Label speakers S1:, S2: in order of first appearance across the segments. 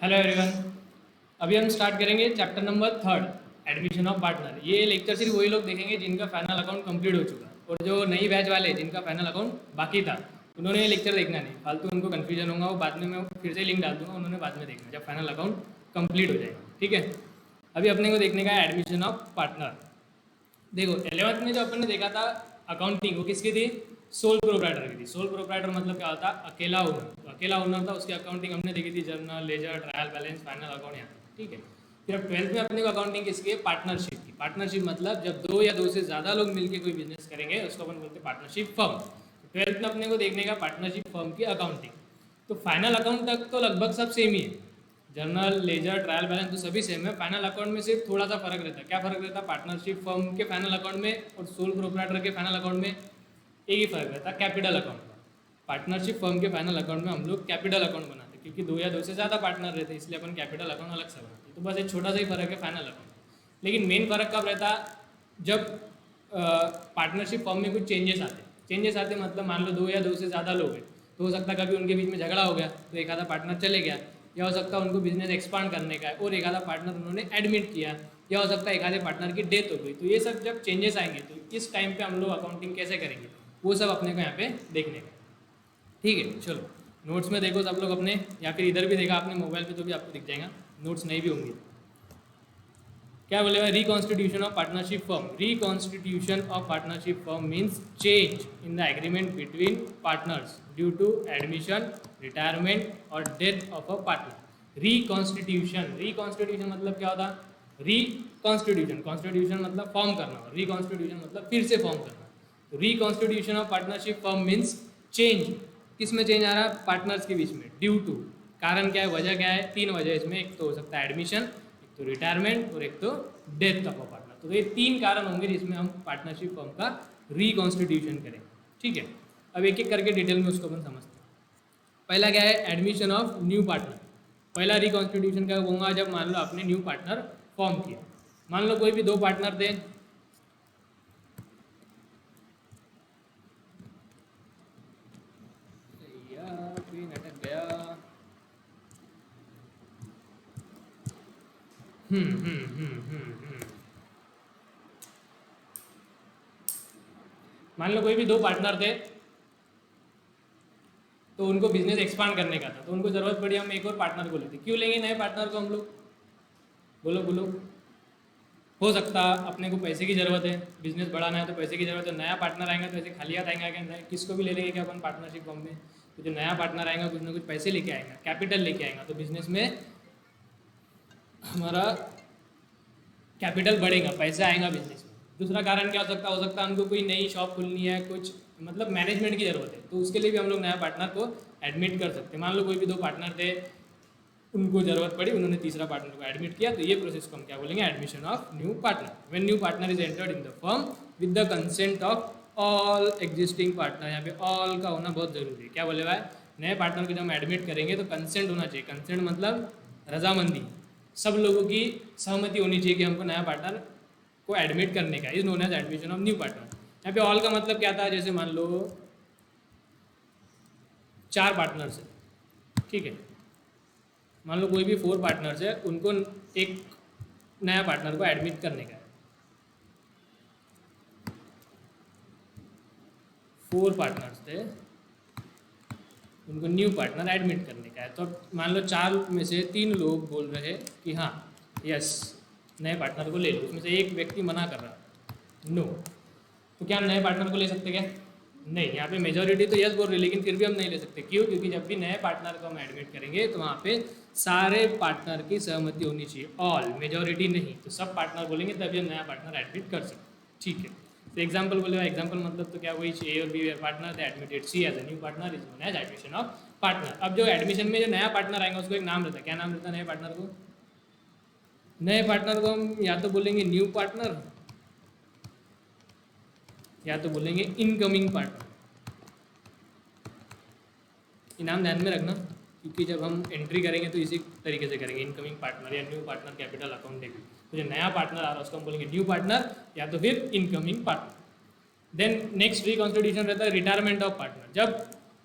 S1: Hello everyone. अभी हम start करेंगे chapter number 3, admission of partner. ये लेक्चर सिर्फ वही लोग देखेंगे जिनका फाइनल अकाउंट कंप्लीट हो चुका, और जो नई बैच वाले जिनका फाइनल अकाउंट बाकी था उन्होंने ये लेक्चर देखना नहीं, फालतू उनको कन्फ्यूजन होगा। वो बाद में मैं फिर से लिंक डाल दूंगा, उन्होंने बाद में देखना जब फाइनल अकाउंट कंप्लीट हो जाएगा। ठीक है, अभी अपने को देखने का है एडमिशन ऑफ पार्टनर। देखो 11th में जो अपन ने देखा था अकाउंटिंग, वो किसकी थी? सोल प्रोप्राइटर की थी। सोल प्रोप्राइटर मतलब क्या होता? अकेला ओनर। तो अकेला ओनर था, उसकी अकाउंटिंग हमने देखी थी, journal, ledger, trial balance, final account यहाँ। ठीक है, फिर अब 12th में अपने को अकाउंटिंग किसकी है? पार्टनरशिप की। पार्टनरशिप मतलब जब दो या दो से ज़्यादा लोग मिलकर कोई बिजनेस करेंगे उसको अपन बोलते हैं पार्टनरशिप फर्म। 12th में अपने को देखने का पार्टनरशिप फर्म की अकाउंटिंग। तो फाइनल अकाउंट तक तो लगभग सब सेम ही है, जर्नल, लेजर, ट्रायल बैलेंस तो सभी सेम है। फाइनल अकाउंट में सिर्फ थोड़ा सा फर्क रहता है। क्या फर्क रहता है? पार्टनरशिप फर्म के फाइनल अकाउंट में और सोल प्रोप्राइटर के फाइनल अकाउंट में एक ही फर्क रहता है, कैपिटल अकाउंट का। पार्टनरशिप फर्म के फाइनल अकाउंट में हम लोग कैपिटल अकाउंट बनाते हैं, क्योंकि दो या दो से ज़्यादा पार्टनर रहते हैं, इसलिए अपन कैपिटल अकाउंट अलग से बनाते हैं। तो बस एक छोटा सा ही फर्क है फाइनल अकाउंट। लेकिन मेन फर्क कब रहता है? जब पार्टनरशिप फर्म में कुछ चेंजेस आते हैं। चेंजेस आते मतलब मान लो दो या दो से ज़्यादा लोग हैं, तो हो सकता है कभी उनके बीच में झगड़ा हो गया तो एक आधा पार्टनर चले गया, या हो सकता है उनको बिजनेस एक्सपांड करने का है और एक आधा पार्टनर उन्होंने एडमिट किया, या हो सकता है एक आधे पार्टनर की डेथ हो गई। तो ये सब जब चेंजेस आएंगे तो इस टाइम पे हम लोग अकाउंटिंग कैसे करेंगे, वो सब अपने को यहाँ पे देखने का। ठीक है, चलो नोट्स में देखो सब लोग अपने, या फिर इधर भी देखा आपने मोबाइल पे तो भी आपको दिख जाएगा, नोट्स नहीं भी होंगे। क्या बोलेगा? Reconstitution of partnership firm. Reconstitution of partnership firm means change in the agreement between partners due to admission, retirement और death of a partner. Reconstitution, reconstitution मतलब क्या होता? रिकॉन्स्टिट्यूशन, कॉन्स्टिट्यूशन मतलब फॉर्म करना, और रिकॉन्स्टिट्यूशन मतलब फिर से फॉर्म करना। तो reconstitution of partnership firm means change. किस में चेंज आ रहा है? पार्टनर्स के बीच में। ड्यू टू, कारण क्या है, वजह क्या है? तीन वजह इसमें, एक तो हो सकता है एडमिशन, तो रिटायरमेंट और एक तो डेथ ऑफ अ पार्टनर। तो ये तीन कारण होंगे जिसमें हम पार्टनरशिप फर्म का रिकॉन्स्टिट्यूशन करेंगे। ठीक है, अब एक एक करके डिटेल में उसको अपन समझते हैं। पहला क्या है? Admission of new partner. पहला रिकॉन्स्टिट्यूशन क्या होगा? जब मान लो आपने न्यू पार्टनर फॉर्म किया, मान लो कोई भी दो पार्टनर थे, अटक गया। मान लो कोई भी दो पार्टनर थे, तो उनको बिजनेस एक्सपांड करने का था, तो उनको जरूरत पड़ी हम एक और पार्टनर को लेते। क्यों लेंगे नए पार्टनर को हम लोग? बोलो बोलो। हो सकता अपने को पैसे की ज़रूरत है, बिजनेस बढ़ाना है तो पैसे की ज़रूरत है। नया पार्टनर आएगा तो ऐसे खाली हाथ आएगा क्या? किसको भी ले लेंगे क्या अपन पार्टनरशिप फॉर्म में? तो जो नया पार्टनर आएगा कुछ ना कुछ पैसे लेके आएगा, कैपिटल लेके आएगा, तो बिजनेस में हमारा कैपिटल बढ़ेगा, पैसे आएगा बिजनेस में। दूसरा कारण क्या हो सकता है? हो सकता है हमको कोई नई शॉप खुलनी है, कुछ मतलब मैनेजमेंट की ज़रूरत है, तो उसके लिए भी हम लोग नया पार्टनर को एडमिट कर सकते हैं। मान लो कोई भी दो पार्टनर थे, उनको ज़रूरत पड़ी, उन्होंने तीसरा पार्टनर को एडमिट किया, तो ये प्रोसेस को हम क्या बोलेंगे? Admission of new partner. When new partner is entered in the firm with the consent of all existing partner. यहाँ पे ऑल का होना बहुत ज़रूरी है। क्या बोले भाई? नए पार्टनर को जब हम एडमिट करेंगे तो कंसेंट होना चाहिए। कंसेंट मतलब रजामंदी, सब लोगों की सहमति होनी चाहिए कि हमको नया पार्टनर को एडमिट करने का। Is known as admission of new partner. यहाँ पे ऑल का मतलब क्या था? जैसे मान लो 4 पार्टनर्स है, ठीक है, मान लो कोई भी 4 पार्टनर्स है, उनको एक नया पार्टनर को एडमिट करने का है। 4 पार्टनर्स थे, उनको न्यू पार्टनर एडमिट करने का है। तो मान लो 4 में से 3 लोग बोल रहे कि हाँ यस नए पार्टनर को ले लो, उसमें से एक व्यक्ति मना कर रहा है नो, तो क्या हम नए पार्टनर को ले सकते क्या? नहीं। यहाँ पे मेजॉरिटी तो यस बोल रही है, लेकिन फिर भी हम नहीं ले सकते। क्यों? क्योंकि जब भी नए पार्टनर को हम एडमिट करेंगे तो वहाँ पे सारे पार्टनर की सहमति होनी चाहिए, ऑल, मेजॉरिटी नहीं। तो सब पार्टनर बोलेंगे तभी हम नया पार्टनर एडमिट कर सकते। ठीक है, तो एग्जाम्पल बोलेगा, एग्जाम्पल मतलब तो क्या, वही ए और B were partner, they admitted C as a new partner, is known as admission of partner. अब जो एडमिशन में जो नया पार्टनर आएगा उसको एक नाम रहता है। क्या नाम रहता है नए पार्टनर को? नए पार्टनर को हम या तो बोलेंगे न्यू पार्टनर, या तो बोलेंगे इनकमिंग पार्टनर। इनाम ध्यान में रखना, क्योंकि जब हम एंट्री करेंगे तो इसी तरीके से करेंगे, इनकमिंग पार्टनर या new partner capital account debit. तो जो नया पार्टनर आ रहा है उसको हम बोलेंगे न्यू पार्टनर या तो फिर incoming partner. Then next reconstitution रहता है रिटायरमेंट ऑफ पार्टनर। जब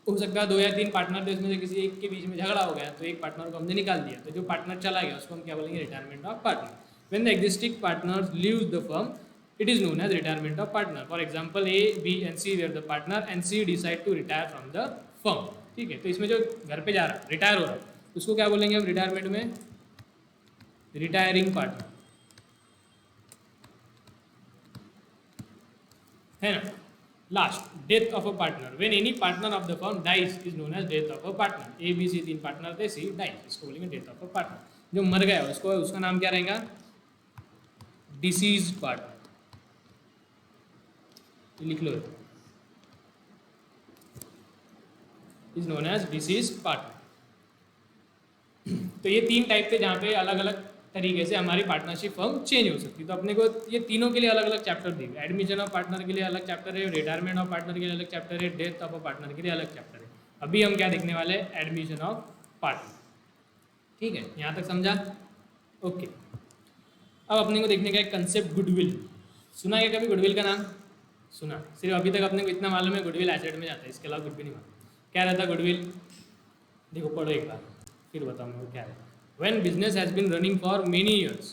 S1: हो सकता है 2 या 3 पार्टनर थे, उसमें से किसी एक के बीच में झगड़ा हो गया तो एक पार्टनर को हमने निकाल दिया, तो जो पार्टनर चला गया उसको हम क्या बोलेंगे, retirement of partner. When the existing partners leaves the firm it is known as retirement of partner. For example A B and C were the partner and C decide to retire from the firm. ठीक है, तो इसमें जो घर पे जा रहा है, रिटायर हो रहा है, उसको क्या बोलेंगे हम रिटायरमेंट में, रिटायरिंग पार्टनर, है ना. Last, death of a partner. When any partner of the firm dies is known as death of a partner. A B C 3 partner थे, सी डाइज, इसको बोलेंगे डेथ ऑफ अ पार्टनर. जो मर गया उसको, उसका नाम क्या रहेगा, डिसीज पार्टनर. लिख लो, is known as deceased partner. तो ये 3 टाइप थे जहाँ पे अलग अलग तरीके से हमारी पार्टनरशिप फर्म चेंज हो सकती है. तो अपने को ये तीनों के लिए अलग अलग चैप्टर दिए. एडमिशन ऑफ पार्टनर के लिए अलग चैप्टर है, रिटायरमेंट ऑफ पार्टनर के लिए अलग चैप्टर है, डेथ ऑफ अ पार्टनर के लिए अलग चैप्टर है. अभी हम क्या देखने वाले हैं, एडमिशन ऑफ पार्टनर. ठीक है, यहाँ तक समझा. ओके, अब अपने को देखने का एक कंसेप्ट गुडविल. सुना है कभी गुडविल का नाम? सुना. सिर्फ अभी तक अपने को इतना मालूम है गुडविल एसेट में जाता है, इसके अलावा कुछ भी नहीं मालूम. क्या रहता गुडविल, देखो पढ़ो एक बार फिर बताऊंगा क्या है. When business has been running for many years,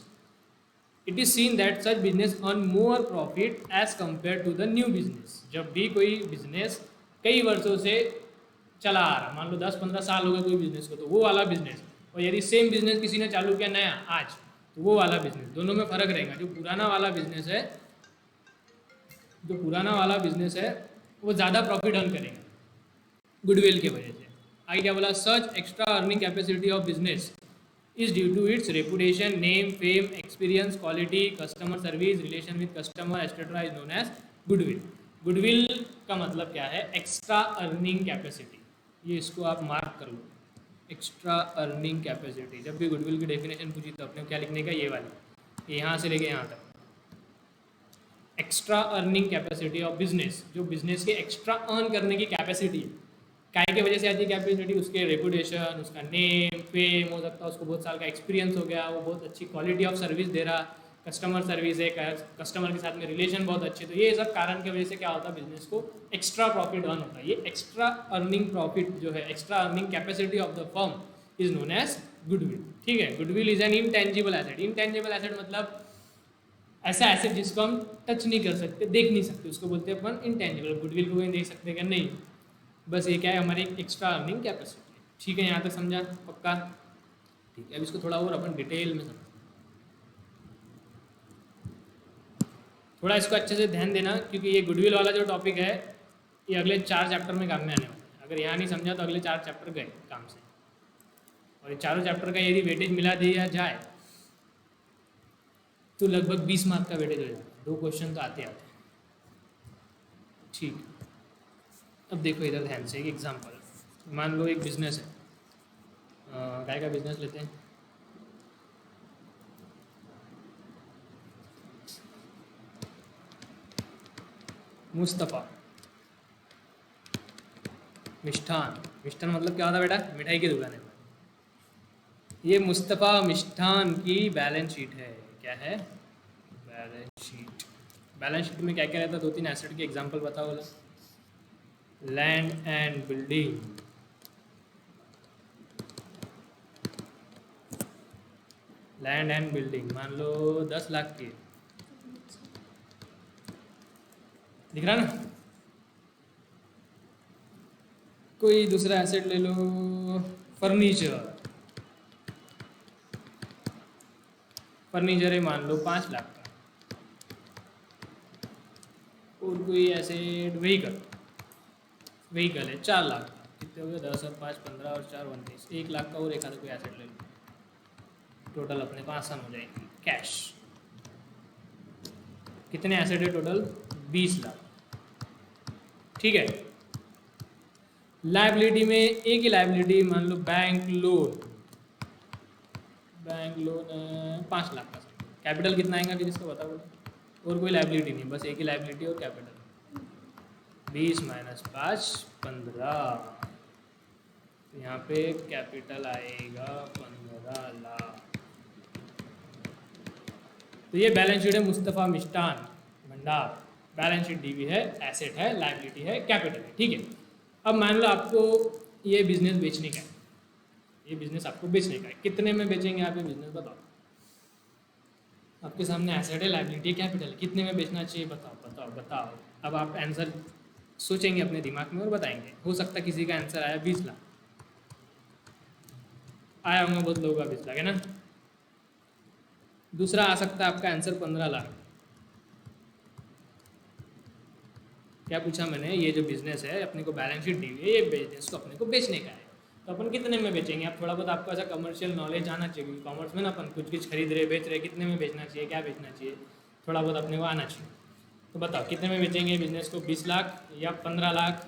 S1: it is seen that such business earn more profit as compared to the new business. जब भी कोई बिजनेस कई वर्षों से चला आ रहा, मान लो 10-15 साल हो गए कोई बिजनेस को, तो वो वाला बिजनेस, और यदि सेम बिजनेस किसी ने चालू किया नया आज, तो वो वाला बिजनेस, दोनों में फर्क रहेगा. जो पुराना वाला बिजनेस है, वो ज़्यादा प्रॉफिट अर्न करेगा गुडविल की वजह से. आगे क्या बोला, such extra earning capacity of business is due to its reputation, name, fame, experience, quality, customer service, relation with customer, etc. is known as goodwill. goodwill का मतलब क्या है, एक्स्ट्रा अर्निंग कैपेसिटी. ये इसको आप मार्क कर लो, एक्स्ट्रा अर्निंग कैपेसिटी. जब भी गुडविल की डेफिनेशन पूछी तो अपने क्या लिखने का, ये वाली, यहाँ से लेके यहाँ तक. Extra earning capacity of business, जो बिजनेस के एक्स्ट्रा अर्न करने की कैपेसिटी है. काय के वजह से आती है कैपेसिटी, उसके रेपुटेशन, उसका नेम, फेम, हो सकता है उसको बहुत साल का एक्सपीरियंस हो गया, वो बहुत अच्छी क्वालिटी ऑफ सर्विस दे रहा, कस्टमर सर्विस है, कस्टमर के साथ में रिलेशन बहुत अच्छे. तो ये सब कारण की वजह से क्या होता है, बिजनेस को एक्स्ट्रा प्रॉफिट अर्न होता है. ये एक्स्ट्रा अर्निंग प्रॉफिट जो है, extra earning capacity of the firm is known as goodwill. ठीक है, goodwill is an intangible asset. Intangible asset मतलब ऐसा एसेट जिसको हम टच नहीं कर सकते, देख नहीं सकते, उसको बोलते हैं अपन इंटेंजिबल. गुडविल को कहीं देख सकते क्या, नहीं. बस ये क्या है, हमारी एक्स्ट्रा अर्निंग कैपेसिटी. ठीक है, यहाँ तक समझा, पक्का? ठीक है, अब इसको थोड़ा और अपन डिटेल में समझ, थोड़ा इसको अच्छे से ध्यान देना, क्योंकि ये गुडविल वाला जो टॉपिक है ये अगले 4 चैप्टर में काम में आने वाला है. अगर यहाँ नहीं समझा तो अगले 4 चैप्टर गए काम से. और ये चारों चैप्टर का यदि वेटेज मिला दिया जाए तो लगभग 20 मार्क का वेटेज हो जाए. 2 क्वेश्चन तो आते आते. ठीक, अब देखो इधर ध्यान से एक एग्जांपल. मान लो एक बिजनेस है, गाय का बिजनेस लेते हैं. मुस्तफ़ा मिष्ठान. मिष्ठान मतलब क्या होता है बेटा, मिठाई की दुकान है. ये मुस्तफ़ा मिष्ठान की बैलेंस शीट है. क्या है, बैलेंस शीट. बैलेंस शीट में क्या क्या रहता है, 2-3 एसेट के एग्जांपल बताओ बोला. Land and building, land and building मान लो 10 लाख की, दिख रहा ना. कोई दूसरा एसेट ले लो, फर्नीचर. फर्नीचर है मान लो 5 लाख का. और कोई एसेट, व्हीकल है 4 लाख का. कितने हो गए, 10 और 5 15 और 4 29, 1 लाख का और एक आधा कोई एसेट ले लो. टोटल अपने को आसान हो जाएगी. कैश कितने एसेट है टोटल, 20 लाख. ठीक है. लायबिलिटी में एक ही लायबिलिटी, मान लो बैंक लोन. 5 लाख का. कैपिटल कितना आएगा फिर इसको बताओ. और कोई लायबिलिटी नहीं, बस एक ही लायबिलिटी और कैपिटल. 20 - 5 15. यहाँ पे कैपिटल आएगा 15 लाख. तो ये बैलेंस शीट है मुस्तफ़ा मिष्ठान भंडार. बैलेंस शीट दी हुई है, एसेट है, लायबिलिटी है, कैपिटल है. ठीक है. अब मान लो आपको ये बिजनेस बेचने का है, ये बिजनेस आपको बेचने का है, कितने में बेचेंगे आप ये बिजनेस बताओ। आपके सामने एसेट है, लायबिलिटी, कैपिटल, कितने में बेचना चाहिए बताओ बताओ बताओ। अब आप आंसर सोचेंगे अपने दिमाग में और बताएंगे। हो सकता है किसी का आंसर आया 20 लाख, आया होंगे बहुत लोगों का 20 लाख, है ना। दूसरा आ सकता है आपका आंसर 15 लाख। क्या पूछा मैंने, ये जो बिजनेस है अपने को बैलेंस शीट दी हुई है, ये बिजनेस को अपने को बेचने का है, तो अपन कितने में बेचेंगे। आप थोड़ा बहुत आपको ऐसा कमर्शियल नॉलेज आना चाहिए, क्योंकि कॉमर्स में ना अपन कुछ खरीद रहे बेच रहे, कितने में बेचना चाहिए, क्या बेचना चाहिए, थोड़ा बहुत अपने को आना चाहिए। तो बताओ कितने में बेचेंगे बिजनेस को, 20 लाख या 15 लाख।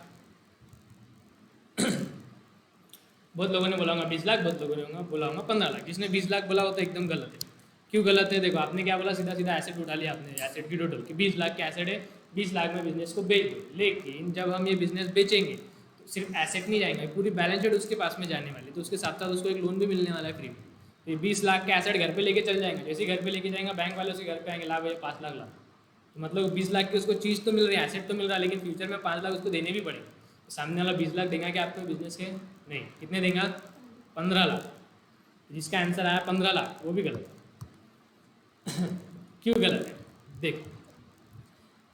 S1: बहुत लोगों ने बोला होगा 20 लाख, बहुत लोगों ने बोला होगा 15 लाख। जिसने 20 लाख बोला हो तो एकदम गलत है। क्यों गलत है, देखो आपने क्या बोला, सीधा सीधा एसेट उठा लिया आपने, एसेट की टोटल कि 20 लाख के एसेट है, 20 लाख में बिजनेस को बेच दो। लेकिन जब हम ये बिजनेस बेचेंगे तो सिर्फ एसेट नहीं जाएंगे, पूरी बैलेंस शीट उसके पास में जाने वाली, तो उसके साथ साथ उसको एक लोन भी मिलने वाला है फ्री में। तो ये 20 लाख के एसेट घर पे लेके चल जाएंगे, जैसे घर पे लेके जाएंगे बैंक वाले उसके घर पे आएंगे, ला भैया 5 लाख ला। तो मतलब 20 लाख की उसको चीज़ तो मिल रही है, एसेट तो मिल रहा है, लेकिन फ्यूचर में 5 लाख उसको देने भी पड़ेंगे। तो सामने वाला 20 लाख देगा क्या आपको बिजनेस के, नहीं, कितने देगा, 15 लाख। जिसका आंसर आया 15 लाख वो भी गलत है। क्यों गलत है, देखो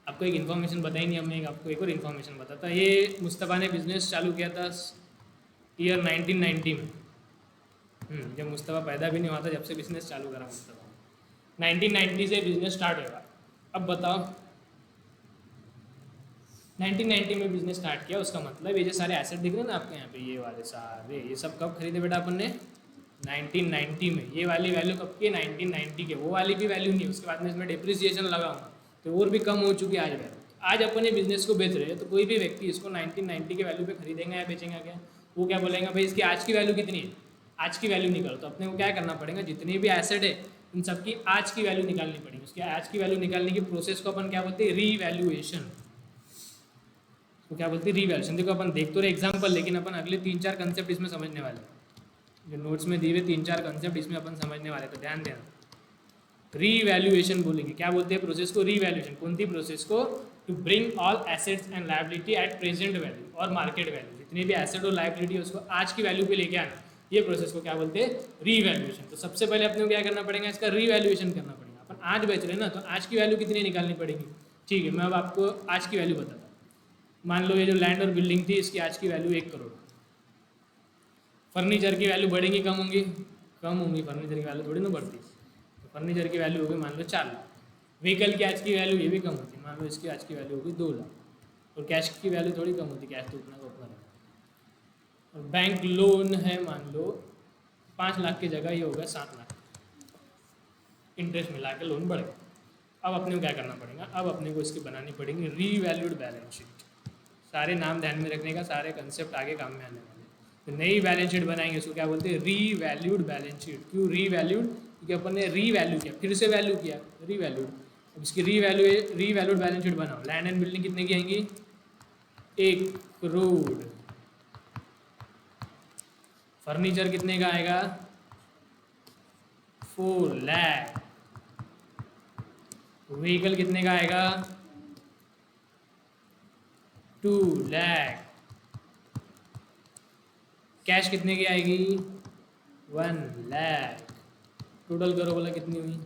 S1: आपको एक इन्फॉर्मेशन बताई नहीं हमने, आपको एक और इन्फॉर्मेशन बताता। ये मुस्तफ़ा ने बिज़नेस चालू किया था ईयर 1990 में। जब मुस्तफ़ा पैदा भी नहीं हुआ था, जब से बिज़नेस चालू करा मुस्तफ़ा, 1990 से बिज़नेस स्टार्ट हुआ। अब बताओ 1990 में बिज़नेस स्टार्ट किया, उसका मतलब ये जो सारे एसेट दिख रहे हैं ना आपके यहाँ पे, ये वाले सारे, ये सब कब खरीदे बेटा अपन ने, 1990 में। ये वाली वैल्यू कब की, 1990 के, वो वाली भी वैल्यू नहीं, उसके बाद में इसमें डिप्रिसिएशन लगाऊंगा तो और भी कम हो चुकी है आज वैल्यू। आज अपन ये बिजनेस को बेच रहे हैं, तो कोई भी व्यक्ति इसको 1990 के वैल्यू पे खरीदेंगे या बेचेंगे क्या, वो क्या बोलेंगे भाई इसकी आज की वैल्यू कितनी है, आज की वैल्यू निकालो। तो अपने को क्या करना पड़ेगा, जितने भी एसेट है इन सबकी आज की वैल्यू निकालनी पड़ेगी। उसकी आज की वैल्यू निकालने की प्रोसेस को अपन क्या बोलते हैं, रीवैल्यूएशन। तो क्या बोलते हैं, रीवैल्यूएशन। देखो अपन देख तो रहे एग्जाम्पल, लेकिन अपन अगले 3-4 कंसेप्ट इसमें समझने वाले हैं। जो नोट्स में दिए हुए 3-4 कंसेप्ट इसमें अपन समझने वाले, तो ध्यान देना। रीवैल्यूएशन बोलेंगे, क्या बोलते हैं प्रोसेस को, रीवैल्यूएशन। कौन सी प्रोसेस को, to bring all assets and liability at present value और मार्केट वैल्यू। जितनी भी एसेट और लायबिलिटी है उसको आज की वैल्यू पे लेके आना, ये प्रोसेस को क्या बोलते हैं, रीवैल्यूएशन। तो सबसे पहले अपने को क्या करना पड़ेगा, इसका रीवैल्यूएशन करना पड़ेगा। अपन आज बेच रहे हैं ना, तो आज की वैल्यू कितनी निकालनी पड़ेगी। ठीक है, मैं अब आपको आज की वैल्यू बताता हूँ। मान लो ये जो लैंड और बिल्डिंग थी, इसकी आज की वैल्यू 1 करोड़। फर्नीचर की वैल्यू बढ़ेंगी कम होंगी, कम होंगी, फर्नीचर की वैल्यू थोड़ी ना बढ़ती। तो फर्नीचर की वैल्यू होगी मान लो 4 लाख। व्हीकल की आज की वैल्यू ये भी कम होती, मान लो इसकी आज की वैल्यू होगी 2 लाख। और कैश की वैल्यू थोड़ी कम होती, कैश तो उतना का उतना रहता। और बैंक लोन है मान लो 5 लाख की जगह ये होगा 7 लाख, इंटरेस्ट मिला के लोन बढ़ गया। अब अपने को क्या करना पड़ेगा, अब अपने को इसकी बनानी पड़ेगी रीवैल्यूड बैलेंस शीट। सारे नाम ध्यान में रखने का, सारे कंसेप्ट आगे काम में आने वाले। तो नई बैलेंस शीट बनाएंगे, उसको क्या बोलते हैं, रीवैल्यूड बैलेंस शीट। क्यों रीवैल्यूड, क्योंकि अपन ने रीवैल्यू किया, फिर से वैल्यू किया, रीवैल्यूड। अब इसकी रीवैल्यूड बैलेंस शीट बनाओ। लैंड एंड बिल्डिंग कितने की आएंगी, 1 करोड़। फर्नीचर कितने का आएगा, 4 लाख। व्हीकल कितने का आएगा, 2 लाख। कैश कितने की आएगी, 1 लाख। टोटल करो बोला कितनी हुई,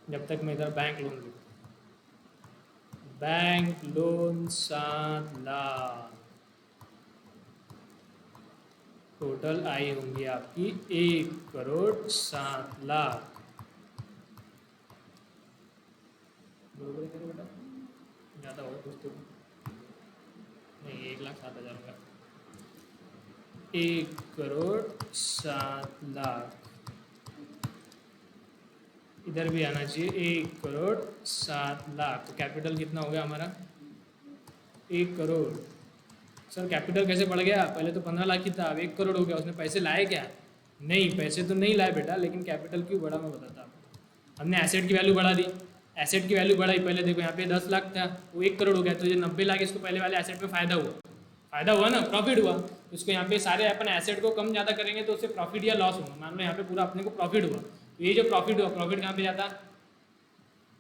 S1: जब तक मैं इधर बैंक लोन लूँ, bank loan 7 lakh. Total I होंगी आपकी 1 करोड़ 7 लाख। बरोबर है बेटा, ज़्यादा होगा कुछ तो नहीं, 1,07,000 का, 1 करोड़ 7 लाख। इधर भी आना चाहिए 1 करोड़ 7 लाख। तो कैपिटल कितना हो गया हमारा, 1 करोड़। सर कैपिटल कैसे बढ़ गया, पहले तो 15 लाख ही था, अब 1 करोड़ हो गया। उसने पैसे लाए क्या, नहीं पैसे तो नहीं लाए बेटा, लेकिन कैपिटल क्यों बढ़ा मैं बताता आपको। हमने एसेट की वैल्यू बढ़ा दी, एसेट की वैल्यू बढ़ाई। पहले देखो यहाँ पे 10 लाख था, वो 1 करोड़ हो गया, तो ये 90 लाख इसको पहले वाले एसेट पे फायदा हुआ, फायदा हुआ ना, प्रॉफिट हुआ। उसको यहाँ पे सारे अपन एसेट को कम ज़्यादा करेंगे तो उससे प्रॉफिट या लॉस होगा। मान लो यहाँ पे पूरा अपने को प्रॉफिट हुआ, तो ये जो प्रॉफिट हुआ, प्रॉफिट कहाँ पे जाता,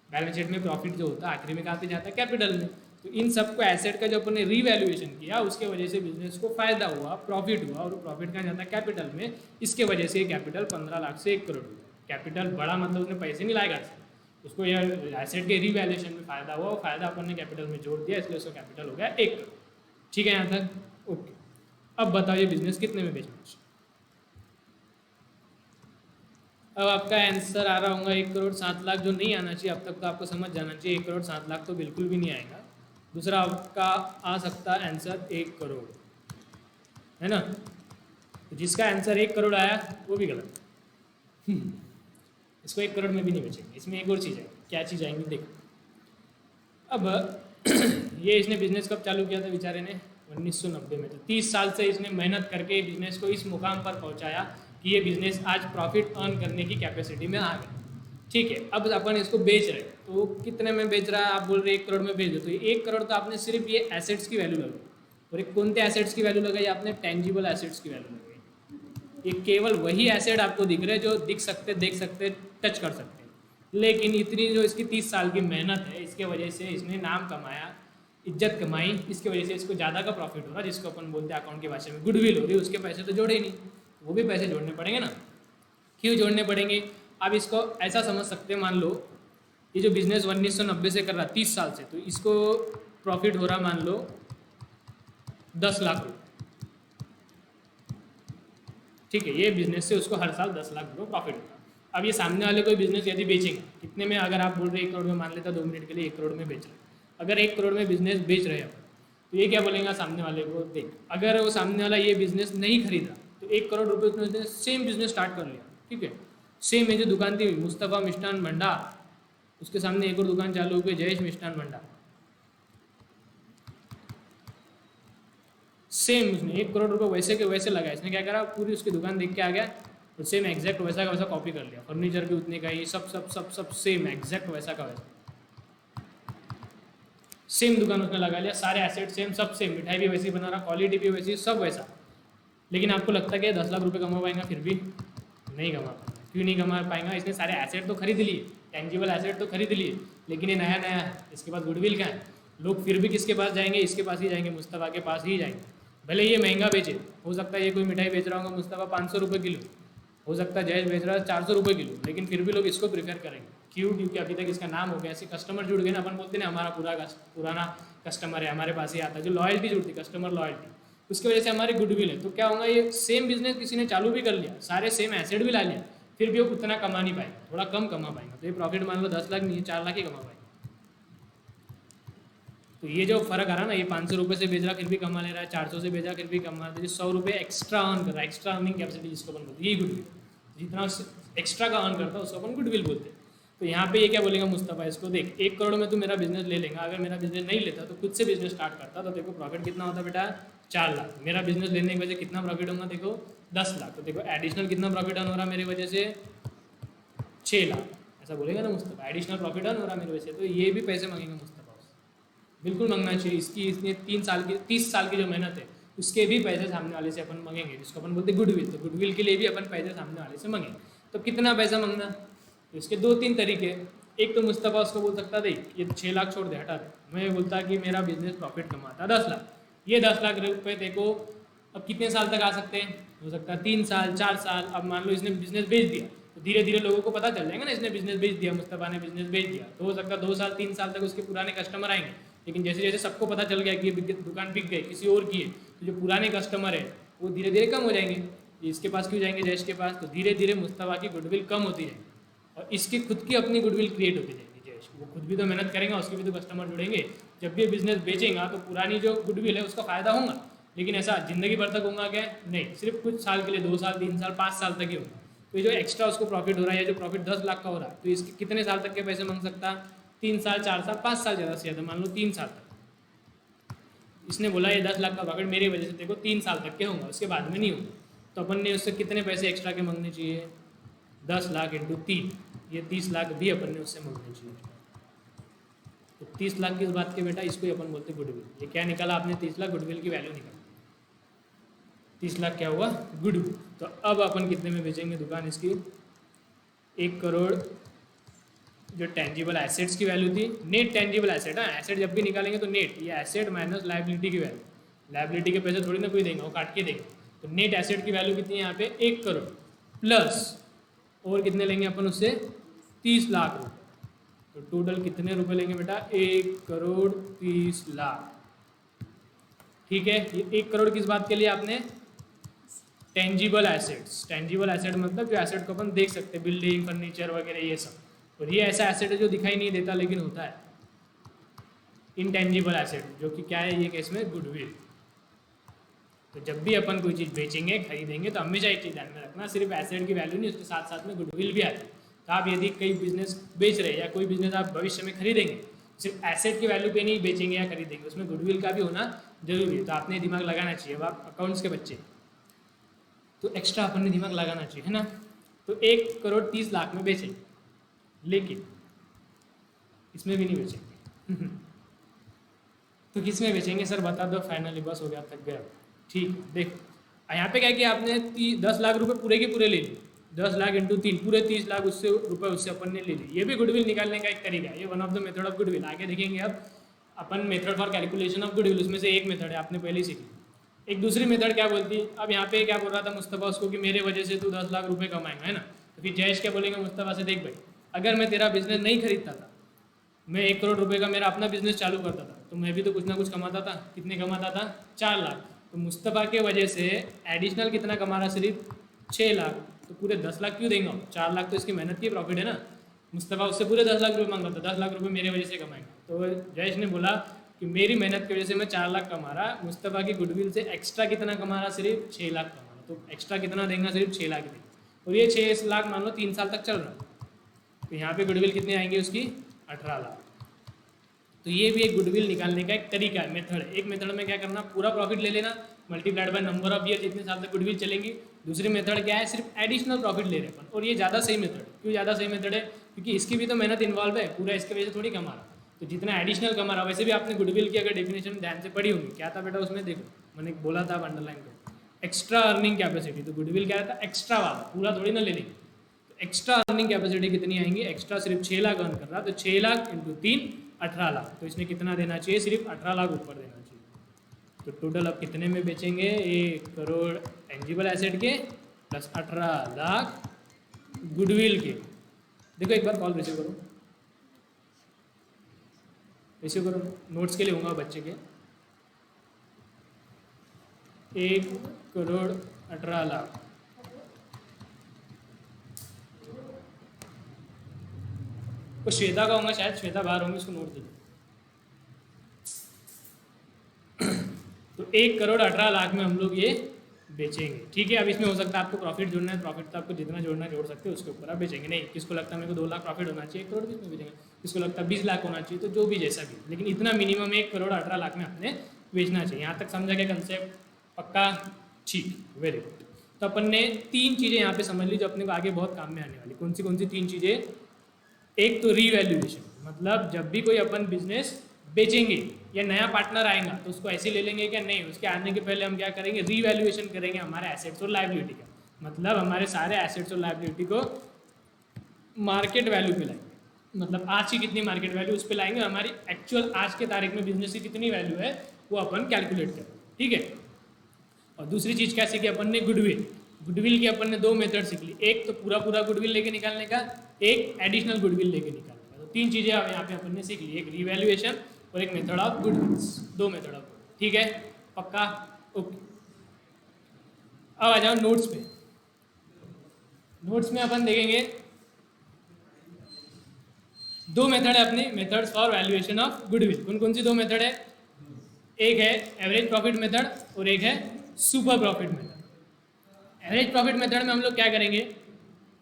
S1: बैलेंस शीट में प्रॉफिट जो होता है आखिरी में कहाँ पे जाता है, कैपिटल में। तो इन सबको एसेट का जो अपन ने रीवैल्यूएशन किया उसके वजह से बिजनेस को फायदा हुआ, प्रॉफिट हुआ, और प्रॉफिट कहाँ जाता है? कैपिटल में। इसके वजह से कैपिटल 15 लाख से 1 करोड़ हुआ। कैपिटल बड़ा मतलब उसने पैसे नहीं लाए घर से, उसको यह एसेट के रीवैल्यूएशन में फायदा हुआ, और फायदा अपन ने कैपिटल में जोड़ दिया, इसलिए उसका कैपिटल हो गया 1 करोड़। ठीक है यहाँ तक? ओके। अब बताओ ये बिजनेस कितने में बेचना चाहिए? अब आपका आंसर आ रहा होगा 1 करोड़ 7 लाख, जो नहीं आना चाहिए अब तक, तो आपको समझ जाना चाहिए 1 करोड़ 7 लाख तो बिल्कुल भी नहीं आएगा। दूसरा आपका आ सकता है आंसर 1 करोड़, है ना? तो जिसका आंसर 1 करोड़ आया वो भी गलत। इसको 1 करोड़ में भी नहीं बेचेंगे। इसमें एक और चीज़ है। क्या चीज़ आएंगी देखो। अब ये इसने बिजनेस कब चालू किया था बेचारे ने? 1990 में। तो 30 साल से इसने मेहनत करके बिजनेस को इस मुकाम पर पहुंचाया कि ये बिजनेस आज प्रॉफिट अर्न करने की कैपेसिटी में आ गया। ठीक है, अब अपन इसको बेच रहे हैं, तो कितने में बेच रहा है? आप बोल रहे 1 करोड़ में बेच दो, तो 1 करोड़ तो आपने सिर्फ ये एसेट्स की वैल्यू लगाई। और एक कौन से एसेट्स की वैल्यू लगाई आपने? टेंजिबल एसेट्स की वैल्यू लगाई। ये केवल वही एसेट आपको दिख रहे जो दिख सकते, देख सकते, टच कर सकते, लेकिन इतनी जो इसकी 30 साल की मेहनत है, इसके वजह से इसने नाम कमाया, इज्जत कमाई, इसकी वजह से इसको ज़्यादा का प्रॉफिट हो रहा, जिसको अपन बोलते हैं अकाउंट की भाषा में गुडविल हो रही है। उसके पैसे तो जोड़े ही नहीं, वो भी पैसे जोड़ने पड़ेंगे ना। क्यों जोड़ने पड़ेंगे? आप इसको ऐसा समझ सकते हैं, मान लो ये जो बिजनेस 1990 से कर रहा 30 साल से, तो इसको प्रॉफिट हो रहा मान लो 10 लाख रुपये। ठीक है, ये बिजनेस से उसको हर साल 10 लाख रुपये प्रॉफिट होगा। अब ये सामने वाले कोई बिजनेस यदि बेचेंगे कितने में? अगर आप बोल रहे 1 करोड़ में, मान लेता 2 मिनट के लिए 1 करोड़ में बेच रहे, अगर 1 करोड़ में बिजनेस बेच रहे हैं तो ये क्या बोलेगा सामने वाले को? देख, अगर वो सामने वाला ये बिजनेस नहीं खरीदा तो 1 करोड़ रुपये उसने सेम बिजनेस स्टार्ट कर लिया। ठीक है, सेम है जो दुकान थी मुस्तफ़ा मिष्ठान भंडार, उसके सामने एक और दुकान चालू हो गई जयेश मिष्ठान भंडार। सेम उसने 1 करोड़ रुपये वैसे के वैसे लगाया। इसने क्या करा? पूरी उसकी दुकान देख के आ गया और सेम एग्जैक्ट वैसा का वैसा कॉपी कर लिया। फर्नीचर भी उतने का ही, सब सब सब सब सेम एग्जैक्ट वैसा का वैसा, सेम दुकान उसने लगा लिया, सारे एसेट सेम, सब सेम, मिठाई भी वैसी बना रहा, क्वालिटी भी वैसी, सब वैसा। लेकिन आपको लगता है कि 10 लाख रुपये कमा पाएगा? फिर भी नहीं कमा पाएगा। क्यों नहीं कमा पाएगा? इसने सारे एसेट तो खरीद लिए, टेंजिबल एसेट तो खरीद लिए, लेकिन ये नया नया है, इसके पास गुडविल का है। लोग फिर भी किसके पास जाएंगे? इसके पास ही जाएंगे, मुस्तफ़ा के पास ही जाएंगे। भले ये महंगा बेचे, हो सकता है ये कोई मिठाई बेच रहा होगा मुस्तफ़ा 500 रुपये किलो, हो सकता है जयेश बेच रहा है 400 रुपये किलो, लेकिन फिर भी लोग इसको प्रेफर करेंगे। क्यों? क्योंकि अभी तक इसका नाम हो गया, ऐसे कस्टमर जुड़ गए ना। अपन बोलते हैं ना हमारा पुराना कस्टमर है, हमारे पास ही आता है, जो लॉयल्टी जुड़ती, कस्टमर लॉयल्टी, उसकी वजह से हमारी गुडविल है। तो क्या होगा? ये सेम बिजनेस किसी ने चालू भी कर लिया, सारे सेम एसेट भी ला लिया, फिर भी वो उतना कमा नहीं पाएगा, थोड़ा कम कमा पाएगा। तो ये प्रॉफिट मान लो 10 लाख नहीं, 4 लाख ही कमा पाएगा। तो ये जो फर्क आ रहा है ना, ये 500 रुपये से बेच रहा फिर भी कमा ले रहा है, 400 से बेचा फिर भी कमा रहा है, 100 रुपये एक्स्ट्रा अर्न कर रहा है, एक्स्ट्रा अर्निंग कैपेसिटी जिसको अपन बोलते हैं, यही गुडविल। जितना एक्स्ट्रा का अर्न करता है उसको अपन गुडविल बोलते हैं। तो यहाँ पे ये क्या बोलेगा मुस्तफ़ा इसको? देख, 1 करोड़ में तू मेरा बिजनेस ले लेगा, अगर मेरा बिजनेस नहीं लेता तो खुद से बिजनेस स्टार्ट करता, तो देखो प्रॉफिट कितना होता बेटा? 4 लाख। मेरा बिजनेस लेने की वजह कितना प्रॉफिट होगा? देखो 10 लाख। तो देखो एडिशनल कितना प्रॉफिट अर्न हो रहा मेरी वजह से? 6 लाख। ऐसा बोलेगा ना मुस्तफ़ा, एडिशनल प्रॉफिट अर्न हो रहा मेरी वजह से, तो ये भी पैसे मांगेगा मुस्तफ़ा। बिल्कुल मांगना चाहिए। इसकी इसने 30 साल की जो मेहनत है उसके भी पैसे सामने वाले से अपन मांगेंगे, जिसको अपन बोलते हैं गुडविल। तो गुडविल के लिए भी अपन पैसे सामने वाले से मांगेंगे। तो कितना पैसा मांगना? तो इसके 2-3 तरीके। एक तो मुस्तफ़ा उसको बोल सकता देख, ये 6 लाख छोड़ दे, हटा दे। मैं बोलता कि मेरा बिजनेस प्रॉफिट कमाता 10 लाख, ये 10 लाख रुपये देखो अब कितने साल तक आ सकते हैं? हो सकता है 3 साल 4 साल। अब मान लो इसने बिजनेस बेच दिया तो धीरे धीरे लोगों को पता चल जाएगा ना, इसने बिजनेस बेच दिया, मुस्तफ़ा ने बिजनेस बेच दिया, तो हो सकता है 2 साल 3 साल तक उसके पुराने कस्टमर आएंगे। लेकिन जैसे जैसे सबको पता चल गया कि ये दुकान बिक गई, किसी और की है, तो जो पुराने कस्टमर है वो धीरे धीरे कम हो जाएंगे। इसके पास क्यों जाएंगे? जयेश के पास। तो धीरे धीरे मुस्तफ़ा की गुडविल कम होती जाएगी और इसकी खुद की अपनी गुडविल क्रिएट होती जाएगी। जयेश वो खुद भी तो मेहनत करेगा, उसके भी तो कस्टमर जुड़ेंगे। जब भी ये बिजनेस बेचेगा तो पुरानी जो गुडविल है उसका फ़ायदा होगा, लेकिन ऐसा ज़िंदगी भर तक होगा क्या? नहीं, सिर्फ कुछ साल के लिए, 2 साल 3 साल 5 साल तक ही होगा। तो ये जो एक्स्ट्रा उसको प्रॉफिट हो रहा है, या जो प्रॉफिट 10 लाख का हो रहा है, तो इसके कितने साल तक के पैसे मांग सकता? 3 साल 4 साल 5 साल, ज़्यादा से ज़्यादा मान लो 3 साल तक। इसने बोला ये 10 लाख का प्रॉफिट मेरी वजह से देखो 3 साल तक के होगा, उसके बाद में नहीं होगा। तो अपन ने उससे कितने पैसे एक्स्ट्रा के मांगने चाहिए? 10 लाख इंटू 3, ये 30 लाख भी अपन ने उससे मांगने चाहिए। तो 30 लाख किस बात के बेटा? इसको ही अपन बोलते गुडविल। ये क्या निकाला आपने? 30 लाख गुडविल की वैल्यू निकाली। 30 लाख क्या हुआ? गुडविल। तो अब अपन कितने में बेचेंगे दुकान इसकी? 1 करोड़ जो टेंजिबल एसेट्स की वैल्यू थी, नेट टेंजिबल एसेट, हाँ एसेट जब भी निकालेंगे तो नेट, ये एसेट माइनस लाइबिलिटी की वैल्यू, लाइबिलिटी के पैसे थोड़ी ना कोई देंगे, वो काट के देंगे। तो नेट एसेट की वैल्यू कितनी है यहाँ पे 1 करोड़ प्लस और कितने लेंगे अपन उससे 30 लाख रुपये। तो टोटल कितने रुपए लेंगे बेटा 1 करोड़ 30 लाख। ठीक है, ये 1 करोड़ किस बात के लिए आपने, टेंजिबल एसेट्स, टेंजिबल एसेट मतलब जो एसेट को अपन देख सकते हैं, बिल्डिंग फर्नीचर वगैरह ये सब। और ये ऐसा एसेट है जो दिखाई नहीं देता लेकिन होता है, इनटेंजिबल एसेट, जो कि क्या है ये केस में गुडविल। तो जब भी अपन कोई चीज़ बेचेंगे खरीदेंगे तो हमेशा एक चीज़ ध्यान में रखना, सिर्फ एसेट की वैल्यू नहीं, उसके साथ साथ में गुडविल भी आती है। तो आप यदि कई बिजनेस बेच रहे हैं या कोई बिजनेस आप भविष्य में खरीदेंगे, सिर्फ एसेट की वैल्यू पे नहीं बेचेंगे या खरीदेंगे, उसमें गुडविल का भी होना जरूरी है। तो आपने दिमाग लगाना चाहिए, अब आप अकाउंट्स के बच्चे, तो एक्स्ट्रा अपन ने दिमाग लगाना चाहिए, है ना। तो 1 करोड़ 30 लाख में बेचेंगे, लेकिन इसमें भी नहीं बेचेंगे तो किस में बेचेंगे सर बता दो, फाइनली बस हो गया, थक गया। ठीक है, देखो यहाँ पे क्या है कि आपने 10 लाख रुपए पूरे के पूरे ले लिए, 10 लाख इंटू 3 पूरे 30 लाख उससे रुपए उससे अपन ने ले लिए। ये भी गुडविल निकालने का एक तरीका है, ये one of the method of goodwill. आगे देखेंगे अब अपन method for calculation of goodwill, उसमें से एक मेथड है, आपने पहले ही सीखी। एक दूसरी मेथड क्या बोलती है, अब यहाँ पे क्या बोल रहा था मुस्तफ़ा उसको कि मेरे वजह से तू 10 लाख रुपए कमाएगा, है ना। तो फिर जयेश क्या बोलेंगे मुस्तफ़ा से, देख भाई अगर मैं तेरा बिजनेस नहीं खरीदता था, मैं 1 करोड़ रुपए का मेरा अपना बिजनेस चालू करता था, तो मैं भी तो कुछ ना कुछ कमाता था। कितने कमाता था 4 लाख। तो मुस्तफ़ा के वजह से एडिशनल कितना कमा रहा, सिर्फ 6 लाख। तो पूरे 10 लाख क्यों देंगे, 4 लाख तो इसकी मेहनत की प्रॉफिट है ना। मुस्तफ़ा उससे पूरे 10 लाख रुपये मांग रहा था, 10 लाख रुपये मेरे वजह से कमाएंगे। तो जयेश ने बोला कि मेरी मेहनत की वजह से मैं 4 लाख कमा रहा, मुस्तफ़ा की गुडविल से एक्स्ट्रा कितना कमा रहा, सिर्फ 6 लाख कमा रहा। तो एक्स्ट्रा कितना देंगे, सिर्फ 6 लाख देंगे। और ये 6 लाख मान लो 3 साल तक चल रहा, तो यहाँ पे गुडविल कितने आएंगे उसकी 18 लाख। तो ये भी एक गुडविल निकालने का एक तरीका है, मेथड है। एक मेथड में क्या करना, पूरा प्रॉफिट ले लेना multiplied by number of year, जितने साल तक गुडविल चलेंगी। दूसरी मेथड क्या है, सिर्फ एडिशनल प्रॉफिट ले रहे हैं अपन, और ये ज़्यादा सही मेथड। क्यों ज़्यादा सही मेथड है, क्योंकि इसकी भी तो मेहनत इन्वॉल्व है, पूरा इसके वजह से थोड़ी कमा रहा। तो जितना एडिशनल कमा रहा, वैसे भी आपने गुडविल की अगर डेफिनेशन ध्यान से पढ़ी होगी, क्या था बेटा उसमें, देखो मैंने बोला था अंडरलाइन को, एक्स्ट्रा अर्निंग कैपेसिटी। तो गुडविल क्या था, एक्स्ट्रा वाला, पूरा थोड़ी ना ले लेंगे। तो एक्स्ट्रा अर्निंग कैपेसिटी कितनी आएंगी, एक्स्ट्रा सिर्फ 6 लाख अर्न कर रहा, तो 6 लाख इंटू 3 18 लाख। तो इसमें कितना देना चाहिए, सिर्फ 18 लाख ऊपर देना चाहिए। तो टोटल अब कितने में बेचेंगे, 1 करोड़ टेंजिबल एसेट के प्लस 18 लाख गुडविल के। देखो एक बार कॉल रिसीव करो, रिसीव करो, नोट्स के लिए होगा बच्चे के। 1 करोड़ 18 लाख, तो श्वेता का होगा शायद, श्वेता बाहर होंगी, उसको नोट दीजिए। तो 1 करोड़ 18 लाख में हम लोग ये बेचेंगे। ठीक है, अब इसमें हो सकता है आपको प्रॉफिट जोड़ना है, प्रॉफिट तो आपको जितना जोड़ना है जोड़ सकते हो, उसके ऊपर आप बेचेंगे। नहीं, किसको लगता है मेरे को 2 लाख प्रॉफिट होना चाहिए, 1 करोड़ किसमें बेचेंगे, किसको लगता है 20 लाख होना चाहिए, तो जो भी जैसा भी, लेकिन इतना मिनिमम 1 करोड़ 18 लाख में आपने बेचना चाहिए। यहाँ तक समझा गया कंसेप्ट, पक्का, ठीक, वेरी गुड। तो अपन ने 3 चीज़ें यहाँ पे समझ ली जो अपने को आगे बहुत काम में आने वाली। कौन सी 3 चीज़ें, एक तो रीवैल्यूएशन, मतलब जब भी कोई अपन बिजनेस बेचेंगे या नया पार्टनर आएगा तो उसको ऐसे ले लेंगे क्या, नहीं, उसके आने के पहले हम क्या करेंगे, रीवैल्यूएशन करेंगे हमारे एसेट्स और लायबिलिटी का। मतलब हमारे सारे एसेट्स और लायबिलिटी को मार्केट वैल्यू पे लाएंगे, मतलब आज की कितनी मार्केट वैल्यू उस पर लाएंगे, हमारी एक्चुअल आज के तारीख में बिजनेस की कितनी वैल्यू है वो अपन कैलकुलेट करें। ठीक है, और दूसरी चीज़ क्या सीखी अपन ने, गुडविल। गुडविल की अपन ने 2 मेथड सीख ली, एक तो पूरा गुडविल लेके निकालने का, एक एडिशनल गुडविल लेके निकालने का। तो 3 चीज़ें अब यहाँ पे अपन ने सीख ली, एक रीवैल्यूएशन और एक मेथड ऑफ गुडविल्स, 2 मेथड ऑफ। ठीक है, पक्का, ओके। अब आ जाओ नोट्स पे। नोट्स में अपन देखेंगे 2 मेथड है अपने, methods for valuation of goodwill. कौन सी 2 मेथड है, एक है एवरेज प्रॉफिट मेथड और एक है super profit method. Average profit method में हम लोग क्या करेंगे,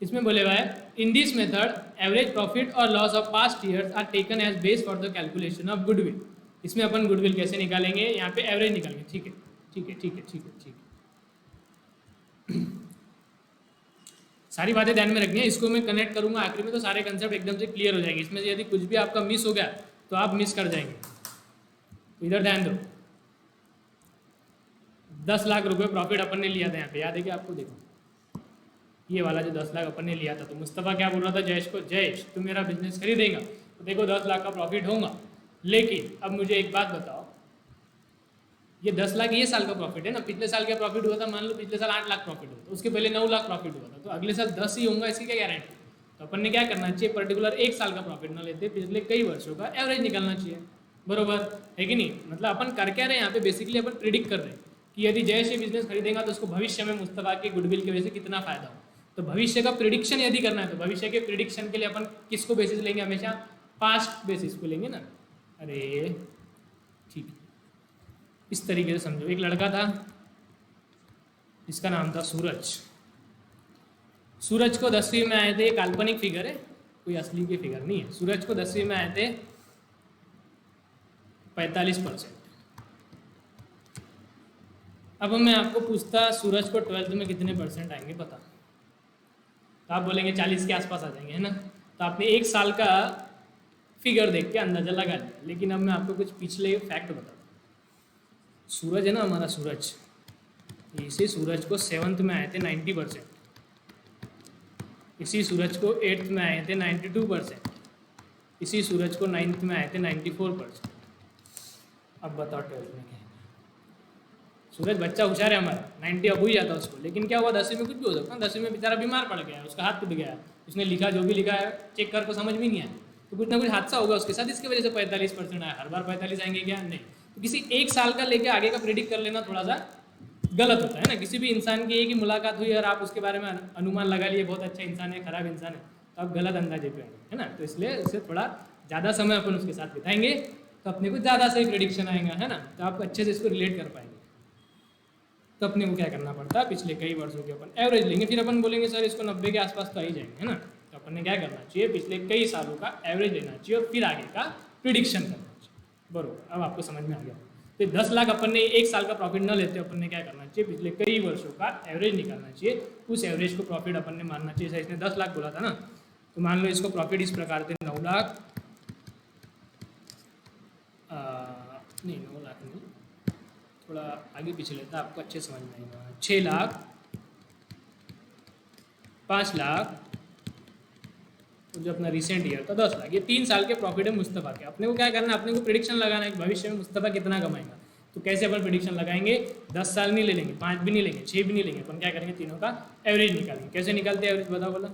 S1: इसमें बोले हुआ है, in this method average profit और loss of past years are taken as base for the calculation of goodwill. इसमें अपन गुडविल कैसे निकालेंगे, यहाँ पे एवरेज निकालेंगे। ठीक है, ठीक है, ठीक है, ठीक है, ठीक है। सारी बातें ध्यान में रखनी है, इसको मैं कनेक्ट करूंगा आखिरी में तो सारे कंसेप्ट एकदम से क्लियर हो जाएंगे। इसमें से यदि कुछ भी आपका मिस हो गया तो आप मिस कर जाएंगे। इधर ध्यान दो, 10 लाख रुपए प्रॉफिट अपन ने लिया था यहाँ पे, याद है कि आपको, देखो ये वाला जो 10 लाख अपन ने लिया था, तो मुस्तफ़ा क्या बोल रहा था जयेश को, जयेश तू मेरा बिजनेस खरीदेगा तो देखो 10 लाख का प्रॉफिट होगा, लेकिन अब मुझे एक बात बताओ, ये 10 लाख ये साल का प्रॉफिट है ना, पिछले साल क्या प्रॉफिट हुआ था, मान लो पिछले साल 8 लाख प्रॉफिट हुआ था, उसके पहले 9 लाख प्रॉफिट हुआ था, तो अगले साल 10 ही होगा, इसकी क्या गारंटी। तो अपन ने क्या करना चाहिए, पर्टिकुलर एक साल का प्रॉफिट ना लेते, पिछले कई वर्षों का एवरेज निकालना चाहिए, बरोबर है कि नहीं। मतलब अपन कर क्या रहे हैं यहाँ पे, बेसिकली अपन प्रिडिक्ट कर रहे हैं कि यदि जयेश ये बिजनेस खरीदेगा तो उसको भविष्य में मुस्तफ़ा के गुडविल की वजह से कितना फायदा हो। तो भविष्य का प्रिडिक्शन यदि करना है तो भविष्य के प्रिडिक्शन के लिए अपन किसको बेसिस लेंगे, हमेशा पास्ट बेसिस को लेंगे ना। अरे ठीक है, इस तरीके से समझो। एक लड़का था जिसका नाम था सूरज। सूरज को 10वीं में आए थे, काल्पनिक फिगर है, कोई असली की फिगर नहीं है। सूरज को 10वीं में आए थे 45%। अब मैं आपको पूछता सूरज को 12th में कितने परसेंट आएंगे पता, तो आप बोलेंगे 40 के आसपास आ जाएंगे, है ना। तो आपने एक साल का फिगर देख के अंदाजा लगा लिया, लेकिन अब मैं आपको कुछ पिछले फैक्ट बताता हूँ। सूरज है ना हमारा सूरज, इसी सूरज को 7th में आए थे 90%, इसी सूरज को 8th में आए थे 92%, इसी सूरज को 9th में आए थे 94%। अब बताओ 12th में क्या है। सूरज बच्चा होशियार है हमारा, 90 अब हो ही जाता उसको, लेकिन क्या हुआ 10वीं में कुछ भी हो सकता है। 10वीं में बेचारा बीमार पड़ गया, उसका हाथ टूट गया, उसने लिखा जो भी लिखा है चेक कर को समझ में नहीं आया, तो कुछ ना कुछ हादसा होगा उसके साथ, इसकी वजह से 45% आया। हर बार 45 आएंगे क्या, नहीं। तो किसी एक साल का लेके आगे का प्रेडिक्ट कर लेना थोड़ा सा गलत होता है ना। किसी भी इंसान की एक ही मुलाकात हुई और आप उसके बारे में अनुमान लगा लिए बहुत अच्छा इंसान है, खराब इंसान है, तो आप गलत अंदाजे पे आएंगे, है ना। तो इसलिए उससे थोड़ा ज़्यादा समय अपन उसके साथ बिताएंगे तो अपने को ज़्यादा सही प्रेडिक्शन आएगा, है ना। तो आप अच्छे से इसको रिलेट कर पाएंगे। तो अपने को क्या करना पड़ता है, पिछले कई वर्षों के अपन एवरेज लेंगे, फिर अपन बोलेंगे सर इसको 90 के आसपास तो आ ही जाएंगे, है ना। तो अपन ने क्या करना चाहिए, पिछले कई सालों का एवरेज लेना चाहिए और फिर आगे का प्रिडिक्शन करना चाहिए, बरोबर। अब आपको समझ में आ गया। तो 10 लाख अपन ने एक साल का प्रॉफिट न लेते अपन ने क्या करना चाहिए, पिछले कई वर्षों का एवरेज निकालना चाहिए, उस एवरेज को प्रॉफिट अपन ने मानना चाहिए। इसने 10 लाख बोला था ना, तो मान लो इसको प्रॉफिट इस प्रकार थे 9 लाख, नहीं 9 लाख नहीं, थोड़ा आगे पीछे लेता आपको अच्छे समझ में आएगा। 6 लाख, 5 लाख, जो अपना रिसेंट ईयर था 10 लाख, ये 3 साल के प्रॉफिट है मुस्तफ़ा के। अपने को क्या करना है, अपने को प्रेडिक्शन लगाना है कि भविष्य में मुस्तफ़ा कितना कमाएगा। तो कैसे अपन प्रेडिक्शन लगाएंगे, 10 साल नहीं ले लेंगे, 5 भी नहीं लेंगे, 6 भी नहीं लेंगे, अपन क्या करेंगे, तीनों का एवरेज निकालेंगे। कैसे निकालते हैं एवरेज, बताओ बोला।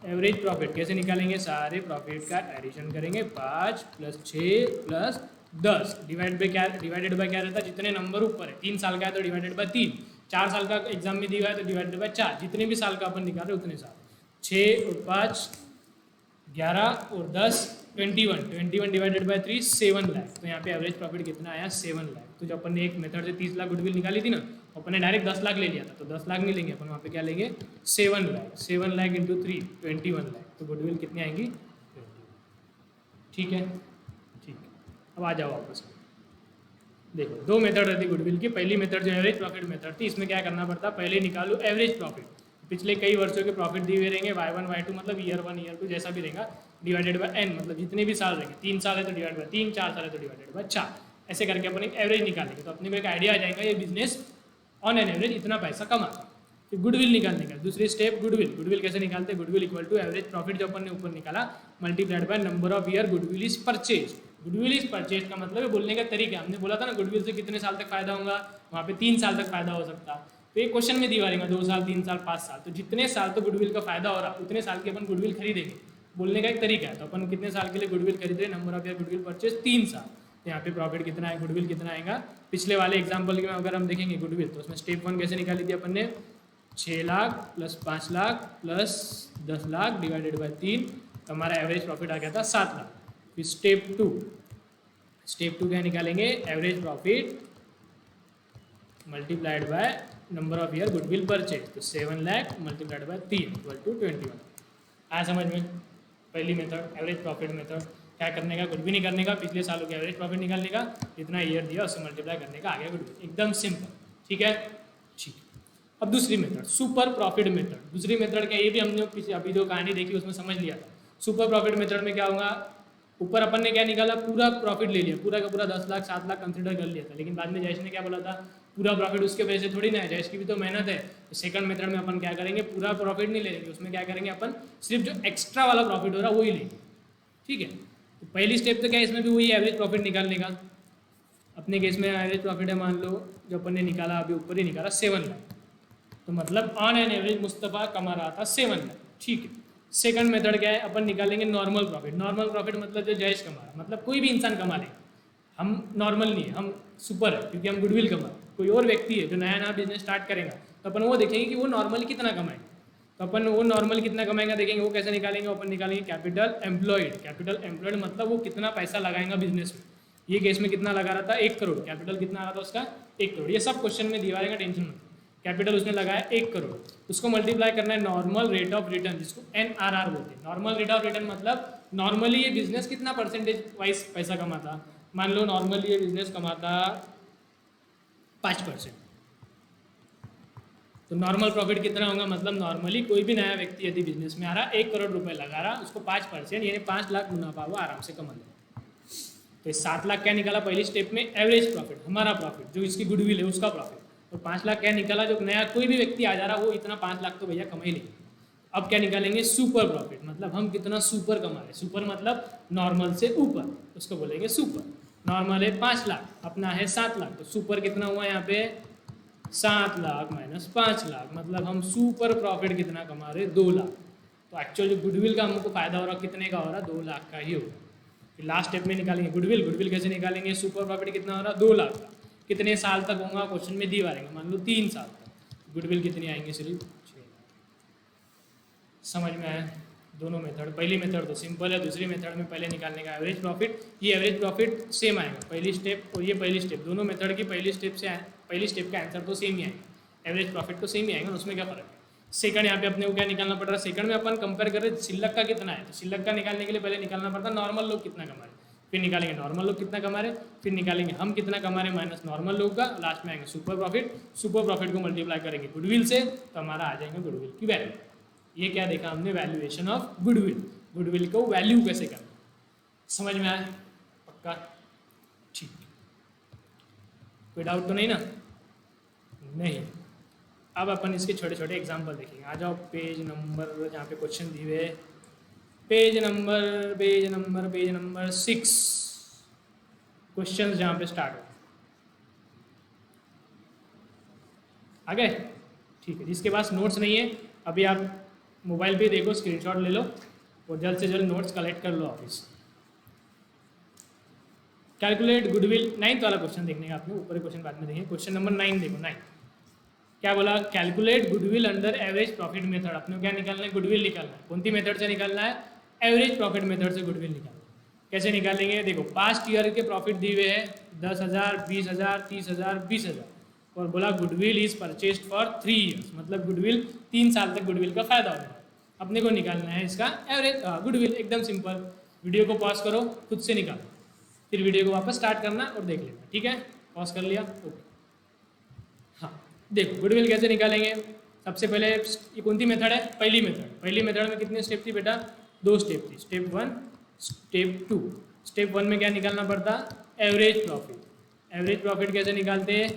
S1: एवरेज प्रॉफिट कैसे निकालेंगे, सारे प्रॉफिट का एडिशन करेंगे, 5 + 6 + 10 डिवाइडेड बाय क्या रहता है, जितने नंबर ऊपर है। 3 साल का है तो डिवाइडेड बाय 3, 4 साल का एग्जाम में दिया है तो डिवाइडेड बाय 4, जितने भी साल का अपन निकाल रहे उतने साल। 6 और 5 11 और 10 21 डिवाइडेड बाय 3 7 लाख। तो यहाँ पे एवरेज प्रॉफिट कितना आया, 7 लाख। तो जब अपन ने एक मेथड से 30 लाख गुडविल निकाली थी ना, अपन ने डायरेक्ट 10 लाख ले लिया था, तो 10 लाख नहीं लेंगे अपन, वहाँ पे क्या लेंगे, 7 लाख। 7 लाख इंटू 3 21 लाख, तो गुडविल कितनी आएंगी, 21। ठीक है, ठीक है। अब आ जाओ वापस। देखो दो मेथड रहती गुडविल की। पहली मेथड जो एवरेज प्रॉफिट मेथड थी, इसमें क्या करना पड़ता, पहले निकालो एवरेज प्रॉफिट। पिछले कई वर्षों के प्रॉफिट दिए हुए रहेंगे, y1 y2 मतलब ईयर 1 ईयर 2 जैसा भी रहेगा, डिवाइडेड बाय n मतलब जितने भी साल रहेंगे। 3 साल है तो डिवाइड बाय 3, 4 साल है तो डिवाइडेड बाय 4, ऐसे करके अपन एक एवरेज निकालेंगे। तो अपने को एक आइडिया आ जाएगा ये बिजनेस ऑन एन एवरेज इतना पैसा कमाता है। फिर गुडविल निकालने का दूसरी स्टेप, गुडविल कैसे निकालते हैं, goodwill equal to average profit जो अपन ने ऊपर निकाला multiplied by number of year goodwill is purchase. Goodwill is purchase का मतलब है बोलने का तरीका, हमने बोला था ना गुडविल से कितने साल तक फायदा होगा, वहाँ पे 3 साल तक फायदा हो सकता। तो एक क्वेश्चन में दिया रहेगा 2 साल, 3 साल, 5 साल, तो जितने साल तो गुडविल का फायदा हो रहा उतने साल की अपन गुडविल खरीदेंगे, बोलने का एक तरीका है। तो अपन कितने साल के लिए गुडविल खरीदे, number of year goodwill purchase 3 साल। तो यहाँ पे प्रॉफिट कितना है, गुडविल कितना आएगा। पिछले वाले एग्जाम्पल में अगर हम देखेंगे गुडविल, तो उसमें स्टेप 1 कैसे निकाली थी अपन ने, 6 लाख + 5 लाख + 10 लाख डिवाइडेड बाय 3, तो हमारा एवरेज प्रॉफिट आ गया था 7 लाख। फिर स्टेप 2 क्या निकालेंगे, average profit multiplied by number of year goodwill purchase, तो 7 लाख मल्टीप्लाइड बाय 3 = 21। आया समझ में। पहली मेथड एवरेज प्रॉफिट मेथड, क्या करने का, कुछ भी नहीं करने का, पिछले सालों के एवरेज प्रॉफिट निकालने का, जितना ईयर दिया उससे मल्टीप्लाई करने का, आगे गुडविल, एकदम सिंपल। ठीक है, ठीक। अब दूसरी मेथड सुपर प्रॉफिट मेथड। दूसरी मेथड क्या, ये भी हमने पिछले अभी जो कहानी देखी उसमें समझ लिया था। सुपर प्रॉफिट मेथड में क्या होगा, ऊपर अपन ने क्या निकाला, पूरा प्रॉफिट ले लिया, पूरा का पूरा 10 लाख 7 लाख कंसिडर कर लिया था, लेकिन बाद में जयेश ने क्या बोला था, पूरा प्रॉफिट उसके वजह से थोड़ी ना है, जयेश की भी तो मेहनत है। तो सेकंड मेथड में अपन क्या करेंगे, पूरा प्रॉफिट नहीं लेंगे, उसमें क्या करेंगे अपन सिर्फ जो एक्स्ट्रा वाला प्रॉफिट हो रहा है वही लेंगे, ठीक है। तो पहली स्टेप तो क्या है, इसमें भी वही एवरेज प्रॉफिट निकालने का। अपने केस में एवरेज प्रॉफिट है, मान लो जो अपन ने निकाला अभी ऊपर ही निकाला 7 लाख, तो मतलब ऑन एन एवरेज मुस्तफ़ा कमा रहा था 7 लाख, ठीक है। सेकंड मेथड क्या है, अपन निकालेंगे नॉर्मल प्रॉफिट। नॉर्मल प्रॉफिट मतलब जो जयेश कमा रहा, मतलब कोई भी इंसान कमा लेगा, हम नॉर्मल नहीं है, हम सुपर है, क्योंकि हम गुडविल कमा रहे हैं। कोई और व्यक्ति है जो नया नया बिजनेस स्टार्ट करेगा, तो अपन वो देखेंगे कि वो नॉर्मली कितना कमाएगा। तो अपन वो नॉर्मल कितना कमाएगा देखेंगे, वो कैसे निकालेंगे, अपन निकालेंगे कैपिटल एम्प्लॉयड। कैपिटल एम्प्लॉयड मतलब वो कितना पैसा लगाएगा बिजनेस में। ये केस में कितना लगा रहा था, 1 करोड़। कैपिटल कितना आ रहा था उसका, 1 करोड़। ये सब क्वेश्चन में दिया रहेगा, टेंशन मत। कैपिटल उसने लगाया 1 करोड़, उसको मल्टीप्लाई करना है नॉर्मल रेट ऑफ रिटर्न, जिसको NRR बोलते हैं। नॉर्मल रेट ऑफ रिटर्न मतलब नॉर्मली ये बिजनेस कितना परसेंटेज वाइज पैसा कमाता। मान लो नॉर्मली ये बिजनेस कमाता 5%, तो नॉर्मल प्रॉफिट कितना होगा, मतलब नॉर्मली कोई भी नया व्यक्ति यदि बिजनेस में आ रहा, 1 करोड़ रुपए लगा रहा, उसको 5% यानी 5 लाख मुनाफा वो आराम से कमा लेगा। तो 7 लाख क्या निकाला पहली स्टेप में, एवरेज प्रॉफिट, हमारा प्रॉफिट, जो इसकी गुडविल है उसका प्रॉफिट। और 5 लाख क्या निकाला, जो नया कोई भी व्यक्ति आ जा रहा वो इतना 5 लाख तो भैया कमा ही लेंगे। अब क्या निकालेंगे, सुपर प्रॉफिट, मतलब हम कितना सुपर कमा रहे। सुपर मतलब नॉर्मल से ऊपर, उसको बोलेंगे सुपर। नॉर्मल है 5 लाख, अपना है 7 लाख, तो सुपर कितना हुआ यहाँ पे 7 लाख माइनस 5 लाख, मतलब हम सुपर प्रॉफिट कितना कमा रहे, 2 लाख। तो एक्चुअल जो गुडविल का हमको फायदा हो रहा कितने का हो रहा, 2 लाख का ही होगा। फिर लास्ट स्टेप में निकालेंगे गुडविल। गुडविल कैसे निकालेंगे, सुपर प्रॉफिट कितना हो रहा, 2 लाख का। कितने साल तक होगा, क्वेश्चन में दिवा रहेंगे, मान लो 3 साल तक। गुडविल कितनी आएंगे, सिर्फ 6। समझ में आया दोनों मेथड। पहली मेथड तो सिंपल है, दूसरी मेथड में पहले निकालने का एवरेज प्रॉफिट। ये एवरेज प्रॉफिट सेम आएगा, पहली स्टेप और ये पहली स्टेप, दोनों मेथड की पहली स्टेप से पहली स्टेप का आंसर तो सेम ही आएगा, एवरेज प्रॉफिट तो सेम ही आएगा, उसमें क्या फर्क है। सेकंड यहाँ पे अपने को क्या निकालना पड़ रहा है, सेकंड में अपन कंपेयर कर रहे हैं सिल्लक का कितना है, तो सिल्लक का निकालने के लिए पहले निकालना पड़ता है नॉर्मल लोग कितना कमा रहे, फिर निकालेंगे नॉर्मल लोग कितना कमा रहे, फिर निकालेंगे हम कितना कमा रहे माइनस नॉर्मल लोग का, लास्ट में आएंगे सुपर प्रॉफिट। सुपर प्रॉफिट को मल्टीप्लाई करेंगे गुडविल से, तो हमारा आ जाएगा गुडविल की वैल्यू। ये क्या देखा हमने, वैल्यूएशन ऑफ गुडविल। गुडविल को वैल्यू कैसे करना, समझ में आया पक्का, ठीक। कोई डाउट तो नहीं ना, नहीं। अब अपन इसके छोटे छोटे एग्जाम्पल देखेंगे। आ जाओ पेज नंबर जहाँ पे क्वेश्चन दिए हुए, पेज नंबर 6, क्वेश्चन जहाँ पे स्टार्ट हो। आ गए, ठीक है। जिसके पास नोट्स नहीं है, अभी आप मोबाइल पे देखो, स्क्रीनशॉट ले लो और जल्द से जल्द नोट्स कलेक्ट कर लो ऑफिस। कैलकुलेट गुडविल, 9th वाला क्वेश्चन देखने का आपने, ऊपर क्वेश्चन बाद में देखेंगे। क्वेश्चन नंबर 9 देखो, 9 क्या बोला, calculate goodwill under average profit method. अपने क्या निकालना है, गुडविल निकालना है। कौन सी मेथड से निकालना है, एवरेज प्रॉफिट मेथड से गुडविल निकालना है। कैसे निकालेंगे, देखो पास्ट ईयर के प्रॉफिट दिए हुए हैं 10,000, 20,000, 30,000, 20,000, और बोला goodwill is purchased for 3 years, मतलब गुडविल 3 साल तक गुडविल का फायदा होगा। अपने को निकालना है इसका एवरेज गुडविल, एकदम सिंपल। वीडियो को पॉज करो, खुद से निकालो, फिर वीडियो को वापस स्टार्ट करना और देख लेना, ठीक है। पॉज कर लिया, ओके। हाँ देखो गुडविल कैसे निकालेंगे, सबसे पहले ये कौन सी मेथड है, पहली मेथड। पहली मेथड में कितनी स्टेप थी बेटा, 2 स्टेप थी, स्टेप 1 स्टेप 2। स्टेप 1 में क्या निकालना पड़ता, एवरेज प्रॉफिट। एवरेज प्रॉफिट कैसे निकालते हैं,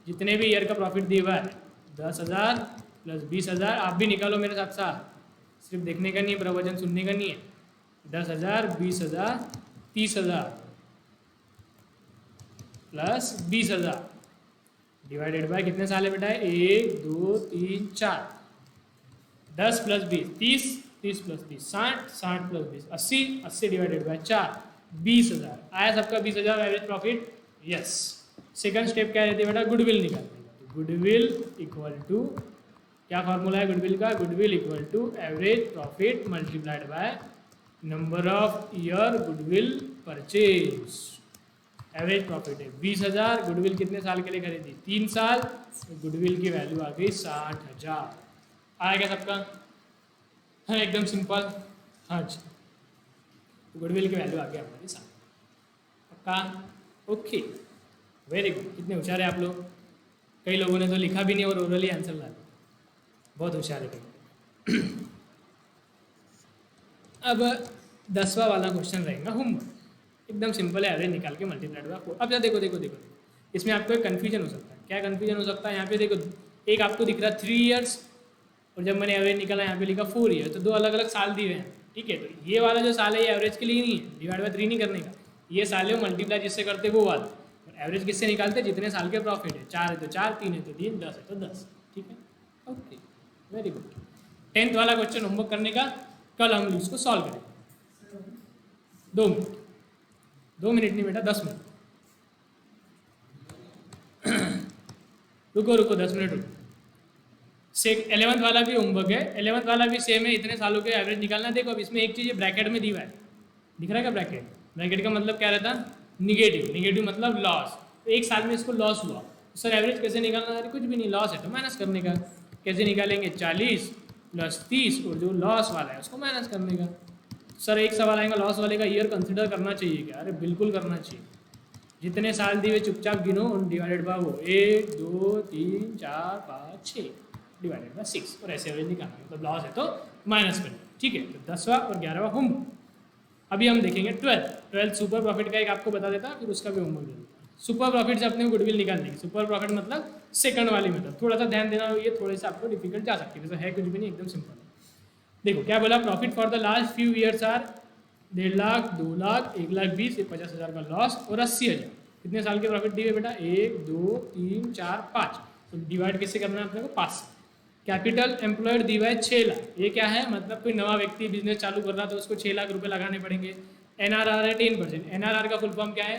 S1: जितने भी ईयर का प्रॉफिट दिया हुआ है 10,000 प्लस 20,000, आप भी निकालो मेरे साथ साथ, सिर्फ देखने का नहीं है, प्रवचन सुनने का नहीं है। 10,000, 20,000, 30,000 प्लस 20,000 डिवाइडेड बाय कितने साल है बेटा, 1 2 3 4, 10 plus 20 30, 30 plus 30 60, 60 plus 20 80, 80 divided by 4 20,000 आया सबका 20,000 average profit, yes. Second step क्या रहती है बेटा, गुडविल निकालने का। गुडविल इक्वल टू, क्या फॉर्मूला है गुडविल का, goodwill equal to average profit multiplied by number of year goodwill purchase. Average profit है 20,000, गुडविल कितने साल के लिए खरीदी, 3 साल, तो गुडविल की वैल्यू आ गई 60,000। आया क्या सबका, हाँ एकदम सिंपल, हाँ जी। तो गुडविल की वैल्यू आ गई हमारी 60, पक्का, ओके, वेरी गुड। कितने होशियार है आप लोग, कई लोगों ने तो लिखा भी नहीं और ओरली आंसर ला दिया, बहुत होशियार है कई। अब 10वां वाला क्वेश्चन रहेगा होमवर्क, एकदम सिंपल है, एवरेज निकाल के मल्टीप्लाइड बाय 4। अब देखो देखो देखो, इसमें आपको एक कन्फ्यूजन हो सकता है, क्या कन्फ्यूजन हो सकता है यहाँ पे? देखो, एक आपको दिख रहा है 3 ईयर्स और जब मैंने एवरेज निकाला यहाँ पे लिखा 4 ईयर, तो दो अलग अलग साल दिए हैं। ठीक है, तो ये वाला जो साल है ये एवरेज के लिए नहीं है, डिवाइड बाय 3 नहीं करने का। ये साल है मल्टीप्लाई जिससे करते वो वाला। और एवरेज किससे निकालते? जितने साल के प्रॉफिट है। 4 है तो 4, 3 है तो 3, 10 है तो 10। ठीक है, ओके, वेरी गुड। 10th वाला क्वेश्चन होमवर्क करने का, कल हम इसको सॉल्व करेंगे। 2 मिनट, 2 मिनट नहीं बेटा, 10 मिनट। रुको रुको, 10 मिनट रुको। 11th वाला भी होमवर्क है, 11th वाला भी सेम है, इतने सालों के एवरेज निकालना। देखो अब इसमें एक चीज़ ये ब्रैकेट में दी हुआ है, दिख रहा है क्या ब्रैकेट? ब्रैकेट का मतलब क्या रहता? निगेटिव। निगेटिव मतलब लॉस। तो एक साल में इसको लॉस हुआ, सर एवरेज कैसे निकालना? अरे कुछ भी नहीं, लॉस है तो माइनस करने का। कैसे निकालेंगे? 40 + 30 और जो लॉस वाला है उसको माइनस करने का। सर एक सवाल आएगा, लॉस वाले का ईयर कंसिडर करना चाहिए क्या? अरे बिल्कुल करना चाहिए। जितने साल दिए चुपचाप गिनो और डिवाइडेड बाय वो 1 2 3 4 5 6 डिवाइडेड बाय 6 और ऐसे एवरेज निकालना। मतलब लॉस है तो माइनस करना। ठीक है, तो 10वां और 11वां होमवर्क। अभी हम देखेंगे 12th सुपर प्रॉफिट का एक आपको बता देता, फिर उसका भी होमवर्क दे देता। सुपर प्रॉफिट से अपने गुडविल निकालने की। सुपर प्रॉफिट मतलब सेकंड वाली मेथड। थोड़ा सा ध्यान देना, ये थोड़े से आपको डिफिकल्ट जा सकती है, वैसे है कुछ भी नहीं, एकदम सिंपल है। देखो क्या बोला, profit for the last few years are 1.5 lakh, 2 lakh, 1,20,000, 50,000 का लॉस और 80,000। कितने साल के प्रॉफिट दिए बेटा? 1 2 3 4 5। तो डिवाइड किससे करना है अपने को? 5 से। कैपिटल एम्प्लॉयड दी हुआ है 6 लाख। ये क्या है? मतलब कोई नवा व्यक्ति बिजनेस चालू कर रहा तो उसको 6 लाख रुपए लगाने पड़ेंगे। NRR है 10%। NRR का फुल फॉर्म क्या है?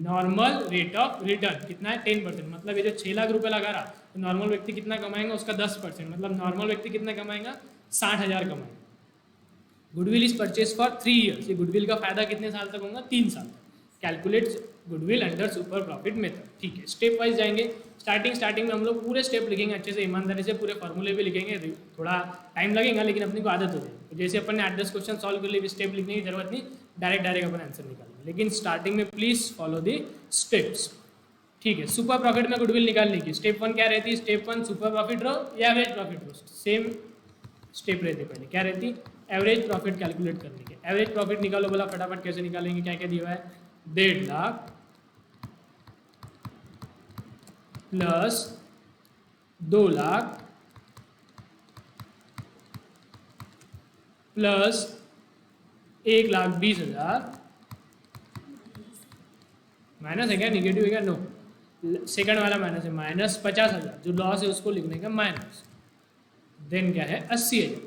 S1: Normal rate of return. कितना है? 10%। मतलब ये जो 6 लाख रुपए लगा रहा तो नॉर्मल व्यक्ति कितना कमाएगा? उसका 10%। मतलब नॉर्मल व्यक्ति कितना कमाएगा? 60,000 कमाएगा। Goodwill is purchase for 3 years. ये गुडविल का फायदा कितने साल तक होगा? 3 साल तक। Calculate goodwill under super profit method. ठीक है, स्टेप वाइज जाएंगे। स्टार्टिंग में हम लोग पूरे स्टेप लिखेंगे अच्छे से, ईमानदारी से, पूरे फॉर्मूले भी लिखेंगे। थोड़ा टाइम लगेगा लेकिन अपनी को आदत हो जाएगी। जैसे अपन ने 8-10 क्वेश्चन सॉल्व कर लिए, स्टेप लिखने की जरूरत नहीं, डायरेक्ट अपन आंसर निकालेंगे। लेकिन स्टार्टिंग में प्लीज फॉलो द स्टेप्स। ठीक है, सुपर प्रॉफिट में गुडविल निकालने की स्टेप 1 क्या रहती है? स्टेप 1 सुपर प्रॉफिट रो या एवरेज प्रॉफिट रो? सेम स्टेप रहती है। पहले क्या रहती? एवरेज प्रॉफिट कैलकुलेट करने के। एवरेज प्रॉफिट निकालो, बोला फटाफट कैसे निकालेंगे? क्या क्या दिया हुआ है? 1.5 lakh plus 2 lakh plus 1,20,000 minus है क्या? निगेटिव है क्या? नो, सेकंड वाला माइनस है, माइनस 50,000 जो लॉस है उसको लिखने का माइनस। देन क्या है? 80,000।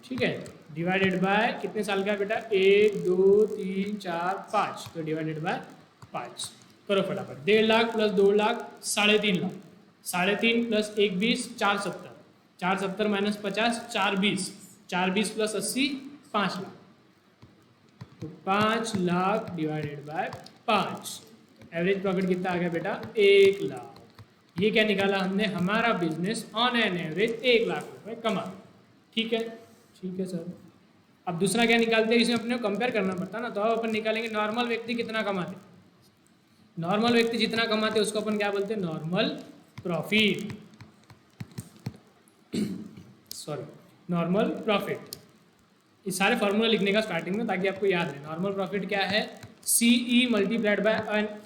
S1: ठीक है, डिवाइडेड बाय कितने साल का बेटा? 1 2 3 4 5, तो डिवाइडेड बाय 5 करो फटाफट। 1.5 lakh plus 2 lakh 3.5 lakh. 3.5 plus 1,20 470। 470 minus 50 420। 420 plus 80 5 lakh. तो 5 lakh divided by 5। Average profit कितना आ गया बेटा? 1 लाख। ये क्या निकाला हमने? हमारा business on an average 1 lakh रुपए कमा। ठीक है, ठीक है सर। अब दूसरा क्या निकालते हैं? इसमें अपने को कंपेयर करना पड़ता है ना, तो अब अपन निकालेंगे नॉर्मल व्यक्ति कितना कमाते। नॉर्मल व्यक्ति जितना कमाते उसको अपन क्या बोलते हैं? Normal profit. Sorry, normal profit. इस सारे फॉर्मूला लिखने का स्टार्टिंग में, ताकि आपको याद रहे। नॉर्मल प्रॉफिट क्या है? CE multiplied by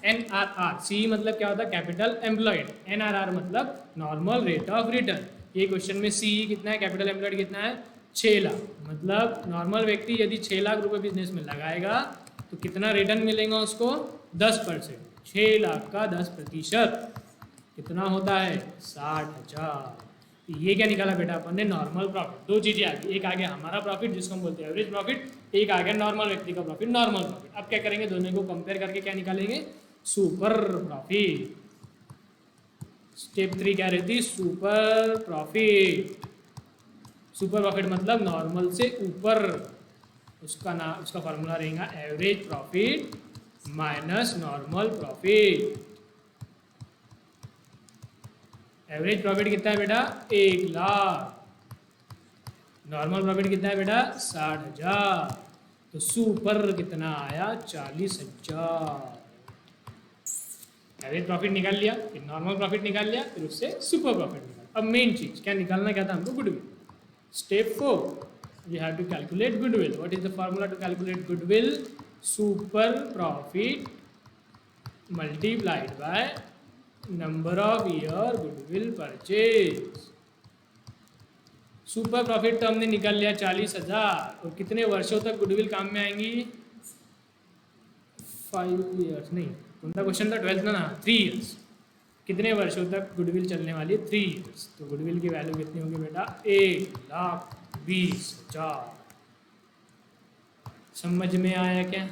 S1: NRR। CE मतलब क्या होता है? Capital employed. NRR मतलब नॉर्मल रेट ऑफ रिटर्न। ये क्वेश्चन में CE कितना है? कैपिटल एम्प्लॉयड कितना है? 6 लाख। मतलब नॉर्मल व्यक्ति यदि 6 लाख रुपए बिजनेस में लगाएगा तो कितना रिटर्न मिलेगा उसको? 10%। 6 लाख का 10% कितना होता है? 60,000। ये क्या निकाला बेटा अपन ने? Normal profit. दो चीजें आ गई, एक आ गया हमारा प्रॉफिट जिसको हम बोलते हैं एवरेज प्रॉफिट, एक आ गया नॉर्मल व्यक्ति का प्रॉफिट, नॉर्मल प्रॉफिट। अब क्या करेंगे? दोनों को कंपेयर करके क्या निकालेंगे? Super profit. स्टेप 3 क्या रहती? Super profit. सुपर प्रॉफिट मतलब नॉर्मल से ऊपर। उसका फॉर्मूला रहेगा average profit minus normal profit. Average profit कितना है बेटा? 1 लाख। नॉर्मल प्रॉफिट कितना है बेटा? 60,000। तो सुपर कितना आया? 40,000। एवरेज प्रॉफिट निकाल लिया, फिर नॉर्मल प्रॉफिट निकाल लिया, फिर उससे सुपर प्रॉफिट निकाल। अब मेन चीज क्या निकालना क्या था हमको? Goodwill. Step 4 we have to calculate goodwill. What is the formula to calculate goodwill? Super profit multiplied by number of year goodwill purchase. Super profit तो हमने निकाल लिया 40,000, और कितने वर्षों तक गुडविल काम में आएंगी? 5 ईयर्स नहीं, कौन सा क्वेश्चन था? 12th में ना, 3 ईयर्स। कितने वर्षों तक गुडविल चलने वाली है? 3 ईयर्स। तो गुडविल की वैल्यू कितनी होगी बेटा? 1,20,000। समझ में आया क्या?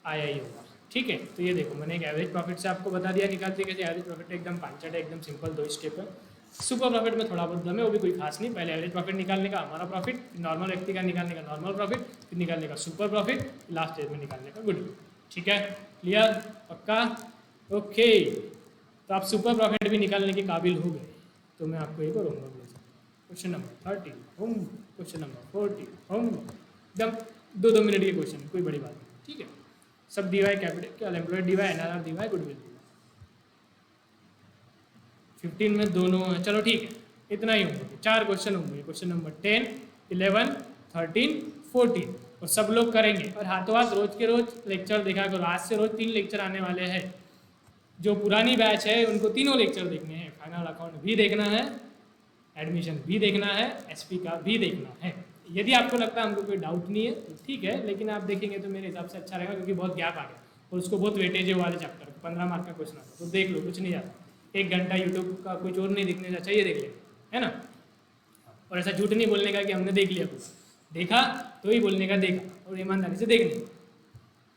S1: आया ही होगा। ठीक है, तो ये देखो मैंने एक एवरेज प्रॉफिट से आपको बता दिया निकालते कैसे। एवरेज प्रॉफिट एकदम पांचट है, एकदम सिंपल, 2 स्टेप है। सुपर प्रॉफिट में थोड़ा बहुत दम है, वो भी कोई खास नहीं। पहले एवरेज प्रॉफिट निकालने का हमारा प्रॉफिट, नॉर्मल व्यक्ति का निकालने का नॉर्मल प्रॉफिट, फिर निकालने का सुपर प्रॉफिट, लास्ट स्टेज में निकालने का गुडविल। ठीक है, क्लियर? पक्का? ओके, तो आप सुपर प्रॉफिट भी निकालने के काबिल हो गए। तो मैं आपको एक और होमवर्क ले सकता हूँ। Question number 30 homework, question number 40 homework. एकदम 2-2 मिनट के क्वेश्चन, कोई बड़ी बात नहीं। ठीक है, सब दिया है, कैपिटल क्या एम्प्लॉयड दिया है, एनआरआर दिया है, गुडविल दिया है। 15 में दोनों है, चलो ठीक है, इतना ही होंगे। 4 क्वेश्चन होंगे, क्वेश्चन नंबर 10, 11, 13, 14, और सब लोग करेंगे। और हाथों हाथ रोज के रोज लेक्चर देखा करो। आज से रोज 3 लेक्चर आने वाले हैं। जो पुरानी बैच है उनको तीनों लेक्चर देखने हैं। फाइनल अकाउंट भी देखना है, एडमिशन भी देखना है, एसपी का भी देखना है। यदि आपको लगता है हमको कोई डाउट नहीं है तो ठीक है, लेकिन आप देखेंगे तो मेरे हिसाब से अच्छा रहेगा, क्योंकि बहुत गैप आ गया और उसको बहुत वेटेज है वाले चैप्टर, 15 मार्क का क्वेश्चन आता, तो देख लो, कुछ नहीं जाता। 1 घंटा यूट्यूब का कुछ और नहीं देखने से चाहिए, देख लेंगे, है ना। और ऐसा झूठ नहीं बोलने का कि हमने देख लिया कुछ, देखा तो ही बोलने का देखा, और ईमानदारी से देखने का।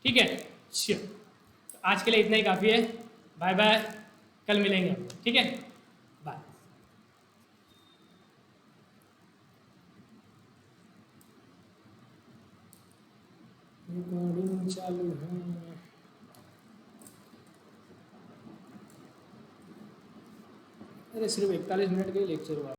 S1: ठीक है, श्योर। आज के लिए इतना ही काफ़ी है। बाय बाय, कल मिलेंगे हम, ठीक है, बाय। रिकॉर्डिंग चालू है। अरे सिर्फ 41 मिनट का ही लेक्चर हुआ।